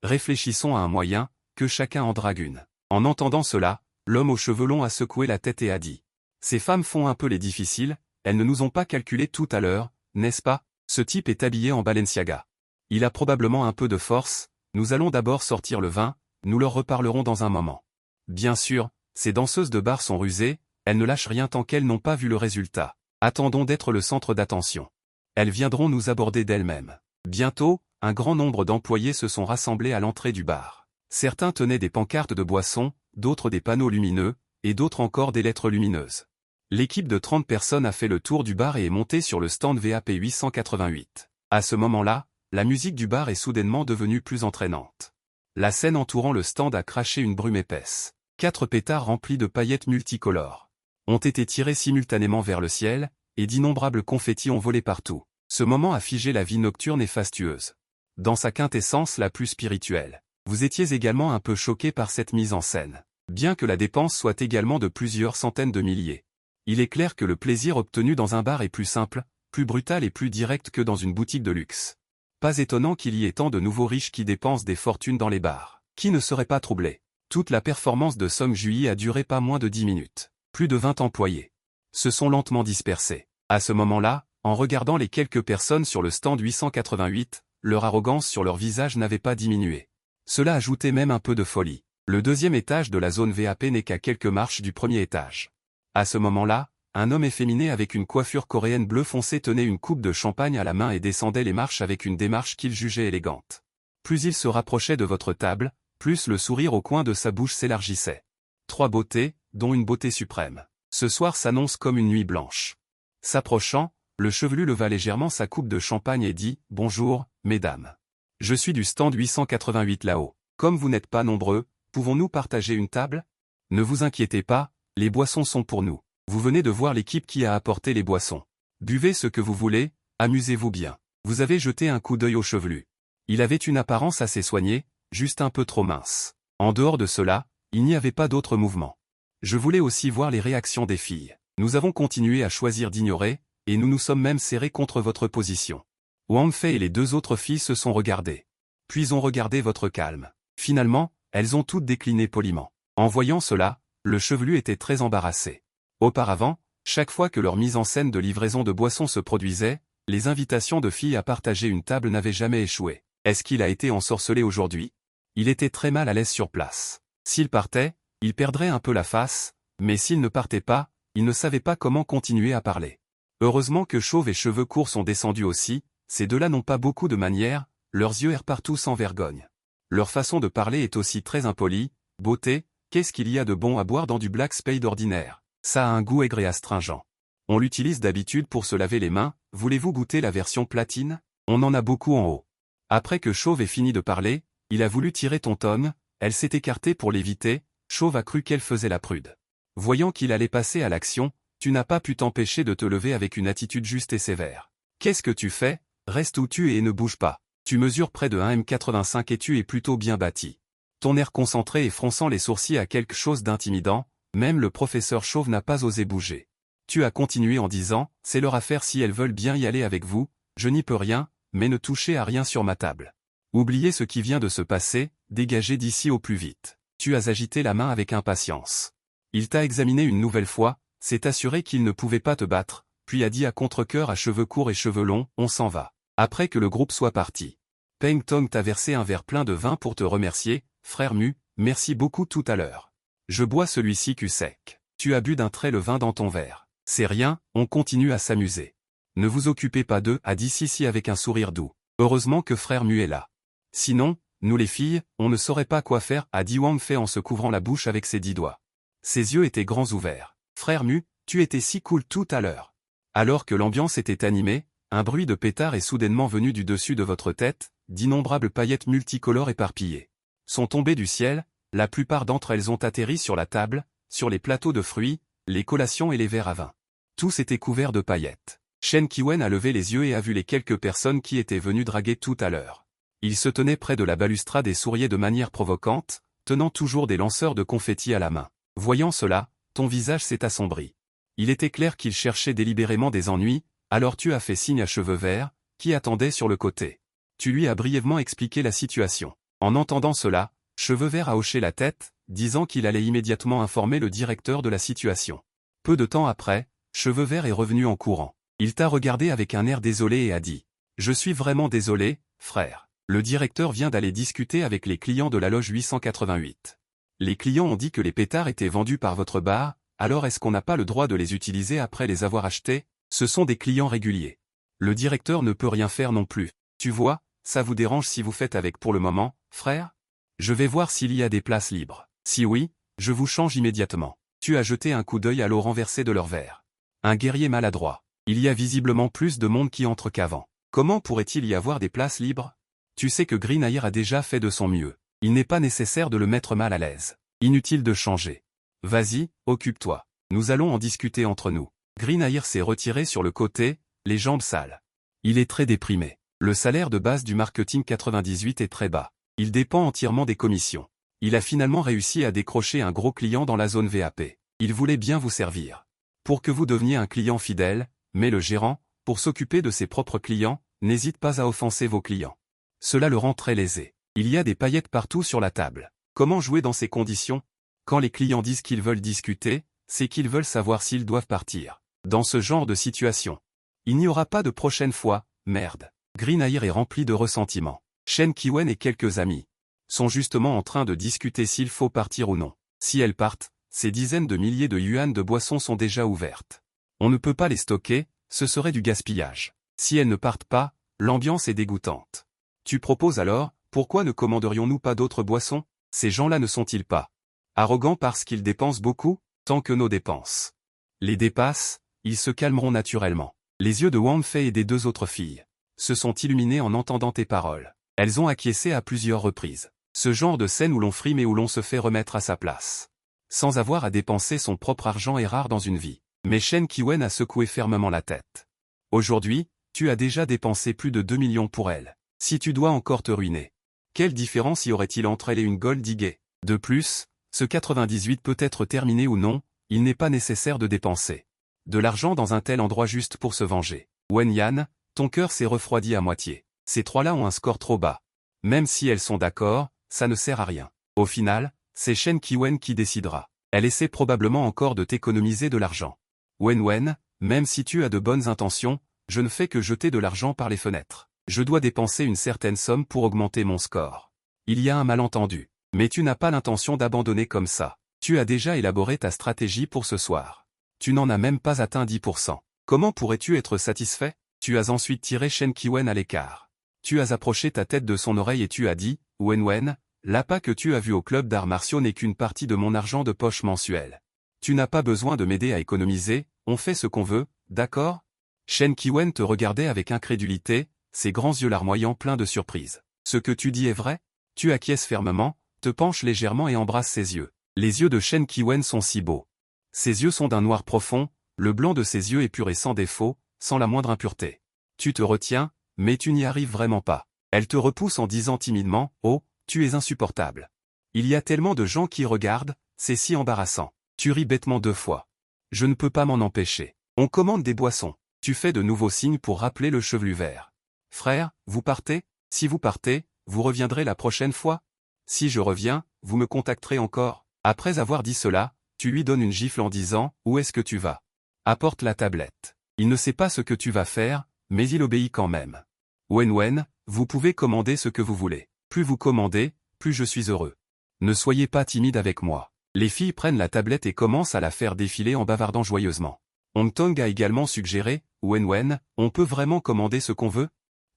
Réfléchissons à un moyen, que chacun en drague une. En entendant cela, l'homme aux cheveux longs a secoué la tête et a dit. Ces femmes font un peu les difficiles, elles ne nous ont pas calculé tout à l'heure, n'est-ce pas? Ce type est habillé en Balenciaga. Il a probablement un peu de force, nous allons d'abord sortir le vin, nous leur reparlerons dans un moment. Bien sûr, ces danseuses de bar sont rusées, elles ne lâchent rien tant qu'elles n'ont pas vu le résultat. Attendons d'être le centre d'attention. Elles viendront nous aborder d'elles-mêmes. Bientôt, un grand nombre d'employés se sont rassemblés à l'entrée du bar. Certains tenaient des pancartes de boissons, d'autres des panneaux lumineux, et d'autres encore des lettres lumineuses. L'équipe de 30 personnes a fait le tour du bar et est montée sur le stand VAP 888. À ce moment-là, la musique du bar est soudainement devenue plus entraînante. La scène entourant le stand a craché une brume épaisse. 4 pétards remplis de paillettes multicolores ont été tirés simultanément vers le ciel, et d'innombrables confettis ont volé partout. Ce moment a figé la vie nocturne et fastueuse. Dans sa quintessence la plus spirituelle. Vous étiez également un peu choqué par cette mise en scène. Bien que la dépense soit également de plusieurs centaines de milliers. Il est clair que le plaisir obtenu dans un bar est plus simple, plus brutal et plus direct que dans une boutique de luxe. Pas étonnant qu'il y ait tant de nouveaux riches qui dépensent des fortunes dans les bars. Qui ne serait pas troublé? Toute la performance de Song Jui a duré pas moins de 10 minutes. Plus de 20 employés se sont lentement dispersés. À ce moment-là, en regardant les quelques personnes sur le stand 888, leur arrogance sur leur visage n'avait pas diminué. Cela ajoutait même un peu de folie. Le deuxième étage de la zone VAP n'est qu'à quelques marches du premier étage. À ce moment-là, un homme efféminé avec une coiffure coréenne bleu foncé tenait une coupe de champagne à la main et descendait les marches avec une démarche qu'il jugeait élégante. Plus il se rapprochait de votre table, plus le sourire au coin de sa bouche s'élargissait. 3 beautés, dont une beauté suprême. Ce soir s'annonce comme une nuit blanche. S'approchant, le chevelu leva légèrement sa coupe de champagne et dit « Bonjour, mesdames. Je suis du stand 888 là-haut. Comme vous n'êtes pas nombreux, pouvons-nous partager une table? Ne vous inquiétez pas, les boissons sont pour nous. Vous venez de voir l'équipe qui a apporté les boissons. Buvez ce que vous voulez, amusez-vous bien. » Vous avez jeté un coup d'œil au chevelu. Il avait une apparence assez soignée, juste un peu trop mince. En dehors de cela, il n'y avait pas d'autre mouvement. Je voulais aussi voir les réactions des filles. Nous avons continué à choisir d'ignorer, et nous nous sommes même serrés contre votre position. Wang Fei et les deux autres filles se sont regardées. Puis ont regardé votre calme. Finalement, elles ont toutes décliné poliment. En voyant cela, le chevelu était très embarrassé. Auparavant, chaque fois que leur mise en scène de livraison de boissons se produisait, les invitations de filles à partager une table n'avaient jamais échoué. Est-ce qu'il a été ensorcelé aujourd'hui? Il était très mal à l'aise sur place. S'il partait, il perdrait un peu la face, mais s'il ne partait pas, il ne savait pas comment continuer à parler. Heureusement que Chauve et Cheveux Courts sont descendus aussi, ces deux-là n'ont pas beaucoup de manières, leurs yeux errent partout sans vergogne. Leur façon de parler est aussi très impolie. Beauté, qu'est-ce qu'il y a de bon à boire dans du Black Spade ordinaire? Ça a un goût aigre et astringent. On l'utilise d'habitude pour se laver les mains, voulez-vous goûter la version platine? On en a beaucoup en haut. Après que Chauve ait fini de parler, il a voulu tirer Tonton, elle s'est écartée pour l'éviter, Chauve a cru qu'elle faisait la prude. Voyant qu'il allait passer à l'action, tu n'as pas pu t'empêcher de te lever avec une attitude juste et sévère. Qu'est-ce que tu fais? Reste où tu es et ne bouge pas. Tu mesures près de 1m85 et tu es plutôt bien bâti. Ton air concentré et fronçant les sourcils a quelque chose d'intimidant, même le professeur Chauve n'a pas osé bouger. Tu as continué en disant, c'est leur affaire si elles veulent bien y aller avec vous, je n'y peux rien, mais ne touchez à rien sur ma table. Oubliez ce qui vient de se passer, dégagez d'ici au plus vite. Tu as agité la main avec impatience. Il t'a examiné une nouvelle fois, s'est assuré qu'il ne pouvait pas te battre, puis a dit à contre-cœur à Cheveux Courts et Cheveux Longs, on s'en va. Après que le groupe soit parti. Peng Tong t'a versé un verre plein de vin pour te remercier, frère Mu, merci beaucoup tout à l'heure. Je bois celui-ci cul sec. Tu as bu d'un trait le vin dans ton verre. C'est rien, on continue à s'amuser. Ne vous occupez pas d'eux, a dit Sissi avec un sourire doux. Heureusement que frère Mu est là. Sinon, nous les filles, on ne saurait pas quoi faire, a dit Wang Fei en se couvrant la bouche avec ses 10 doigts. Ses yeux étaient grands ouverts. Frère Mu, tu étais si cool tout à l'heure. Alors que l'ambiance était animée, un bruit de pétard est soudainement venu du dessus de votre tête, d'innombrables paillettes multicolores éparpillées sont tombées du ciel, la plupart d'entre elles ont atterri sur la table, sur les plateaux de fruits, les collations et les verres à vin. Tous étaient couverts de paillettes. Shen Qiwen a levé les yeux et a vu les quelques personnes qui étaient venues draguer tout à l'heure. Il se tenait près de la balustrade et souriait de manière provocante, tenant toujours des lanceurs de confettis à la main. Voyant cela, ton visage s'est assombri. Il était clair qu'il cherchait délibérément des ennuis, alors tu as fait signe à Cheveux Verts, qui attendait sur le côté. Tu lui as brièvement expliqué la situation. En entendant cela, Cheveux Verts a hoché la tête, disant qu'il allait immédiatement informer le directeur de la situation. Peu de temps après, Cheveux Verts est revenu en courant. Il t'a regardé avec un air désolé et a dit « Je suis vraiment désolé, frère. Le directeur vient d'aller discuter avec les clients de la loge 888. Les clients ont dit que les pétards étaient vendus par votre bar, alors est-ce qu'on n'a pas le droit de les utiliser après les avoir achetés? Ce sont des clients réguliers. Le directeur ne peut rien faire non plus. Tu vois, ça vous dérange si vous faites avec pour le moment, frère? Je vais voir s'il y a des places libres. Si oui, je vous change immédiatement. » Tu as jeté un coup d'œil à l'eau renversée de leur verre. Un guerrier maladroit. Il y a visiblement plus de monde qui entre qu'avant. Comment pourrait-il y avoir des places libres? Tu sais que Greenair a déjà fait de son mieux. Il n'est pas nécessaire de le mettre mal à l'aise. Inutile de changer. Vas-y, occupe-toi. Nous allons en discuter entre nous. Greenair s'est retiré sur le côté, les jambes sales. Il est très déprimé. Le salaire de base du marketing 98 est très bas. Il dépend entièrement des commissions. Il a finalement réussi à décrocher un gros client dans la zone VAP. Il voulait bien vous servir. Pour que vous deveniez un client fidèle, mais le gérant, pour s'occuper de ses propres clients, n'hésite pas à offenser vos clients. Cela le rend très lésé. Il y a des paillettes partout sur la table. Comment jouer dans ces conditions? Quand les clients disent qu'ils veulent discuter, c'est qu'ils veulent savoir s'ils doivent partir. Dans ce genre de situation, il n'y aura pas de prochaine fois, merde. Greenair est rempli de ressentiment. Shen Qiwen et quelques amis sont justement en train de discuter s'il faut partir ou non. Si elles partent, ces dizaines de milliers de yuan de boissons sont déjà ouvertes. On ne peut pas les stocker, ce serait du gaspillage. Si elles ne partent pas, l'ambiance est dégoûtante. Tu proposes alors, pourquoi ne commanderions-nous pas d'autres boissons? Ces gens-là ne sont-ils pas arrogants parce qu'ils dépensent beaucoup, tant que nos dépenses les dépassent, ils se calmeront naturellement. Les yeux de Wang Fei et des deux autres filles se sont illuminés en entendant tes paroles. Elles ont acquiescé à plusieurs reprises. Ce genre de scène où l'on frime et où l'on se fait remettre à sa place, sans avoir à dépenser son propre argent est rare dans une vie. Mais Shen Qiwen a secoué fermement la tête. Aujourd'hui, tu as déjà dépensé plus de 2 millions pour elle. Si tu dois encore te ruiner, quelle différence y aurait-il entre elle et une Gold Digger? De plus, ce 98 peut être terminé ou non, il n'est pas nécessaire de dépenser de l'argent dans un tel endroit juste pour se venger. Wen Yan, Ton cœur s'est refroidi à moitié. Ces trois-là ont un score trop bas. Même si elles sont d'accord, ça ne sert à rien. Au final, c'est Shen Qiwen qui décidera. Elle essaie probablement encore de t'économiser de l'argent. Wen, même si tu as de bonnes intentions, je ne fais que jeter de l'argent par les fenêtres. Je dois dépenser une certaine somme pour augmenter mon score. Il y a un malentendu. Mais tu n'as pas l'intention d'abandonner comme ça. Tu as déjà élaboré ta stratégie pour ce soir. Tu n'en as même pas atteint 10%. Comment pourrais-tu être satisfait? Tu as ensuite tiré Shen Qiwen à l'écart. Tu as approché ta tête de son oreille et tu as dit, Wen, l'appât que tu as vu au club d'arts martiaux n'est qu'une partie de mon argent de poche mensuel. Tu n'as pas besoin de m'aider à économiser, on fait ce qu'on veut, d'accord? Shen Qiwen te regardait avec incrédulité, ses grands yeux larmoyants pleins de surprise. Ce que tu dis est vrai? Tu acquiesces fermement, te penches légèrement et embrasses ses yeux. Les yeux de Shen Qiwen sont si beaux. Ses yeux sont d'un noir profond, le blanc de ses yeux est pur et sans défaut, sans la moindre impureté. Tu te retiens, mais tu n'y arrives vraiment pas. Elle te repousse en disant timidement, « Oh, tu es insupportable. Il y a tellement de gens qui regardent, c'est si embarrassant. » Tu ris bêtement 2 fois. Je ne peux pas m'en empêcher. On commande des boissons. Tu fais de nouveaux signes pour rappeler le chevelu vert. Frère, vous partez? Si vous partez, vous reviendrez la prochaine fois? Si je reviens, vous me contacterez encore. Après avoir dit cela, tu lui donnes une gifle en disant, où est-ce que tu vas? Apporte la tablette. Il ne sait pas ce que tu vas faire, mais il obéit quand même. Wen, vous pouvez commander ce que vous voulez. Plus vous commandez, plus je suis heureux. Ne soyez pas timide avec moi. Les filles prennent la tablette et commencent à la faire défiler en bavardant joyeusement. Hong Tong a également suggéré, Wen, on peut vraiment commander ce qu'on veut?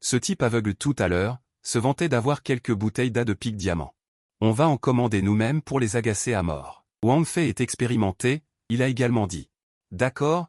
Ce type aveugle tout à l'heure, se vantait d'avoir quelques bouteilles d'A de pique diamant. On va en commander nous-mêmes pour les agacer à mort. Wang Fei est expérimenté, il a également dit. D'accord,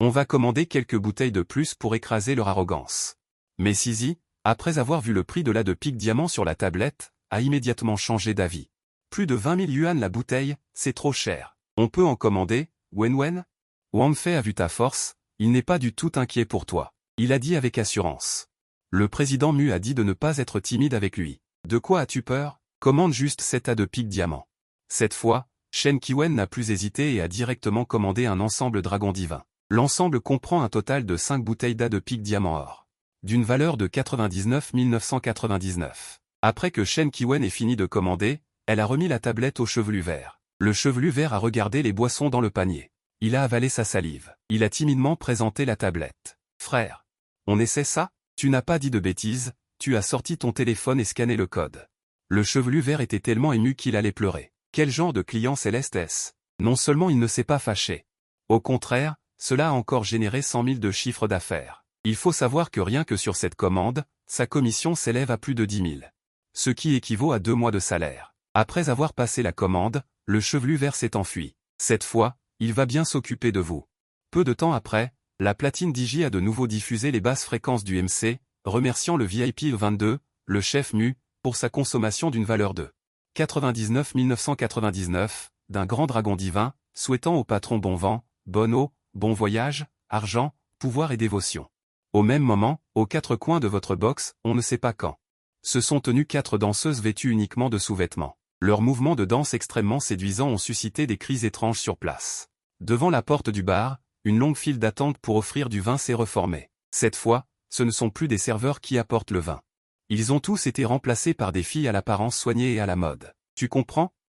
on va commander quelques bouteilles de plus pour écraser leur arrogance. Mais Sisi, après avoir vu le prix de l'A de pique diamant sur la tablette, a immédiatement changé d'avis. Plus de 20 000 yuan la bouteille, c'est trop cher. On peut en commander, Wen? Wang Fei a vu ta force, il n'est pas du tout inquiet pour toi. Il a dit avec assurance. Le président Mu a dit de ne pas être timide avec lui. De quoi as-tu peur? Commande juste 7 A de pique diamant. Cette fois, Shen Qiwen n'a plus hésité et a directement commandé un ensemble dragon divin. L'ensemble comprend un total de 5 bouteilles d'A de pique diamant or. D'une valeur de 99 999. Après que Shen Qiwen ait fini de commander, elle a remis la tablette au chevelu vert. Le chevelu vert a regardé les boissons dans le panier. Il a avalé sa salive. Il a timidement présenté la tablette. Frère. On essaie ça? Tu n'as pas dit de bêtises, tu as sorti ton téléphone et scanné le code. Le chevelu vert était tellement ému qu'il allait pleurer. Quel genre de client céleste est-ce? Non seulement il ne s'est pas fâché. Au contraire, cela a encore généré 100 000 de chiffre d'affaires. Il faut savoir que rien que sur cette commande, sa commission s'élève à plus de 10 000. Ce qui équivaut à 2 mois de salaire. Après avoir passé la commande, le chevelu vert s'est enfui. Cette fois, il va bien s'occuper de vous. Peu de temps après, la platine Digi a de nouveau diffusé les basses fréquences du MC, remerciant le VIP 22, le chef Mu, pour sa consommation d'une valeur de 99 999, d'un grand dragon divin, souhaitant au patron bon vent, bonne eau, bon voyage, argent, pouvoir et dévotion. Au même moment, aux 4 coins de votre box, on ne sait pas quand. Se sont tenues 4 danseuses vêtues uniquement de sous-vêtements. Leurs mouvements de danse extrêmement séduisants ont suscité des cris étranges sur place. Devant la porte du bar, une longue file d'attente pour offrir du vin s'est reformée. Cette fois, ce ne sont plus des serveurs qui apportent le vin. Ils ont tous été remplacés par des filles à l'apparence soignée et à la mode. Tu comprends?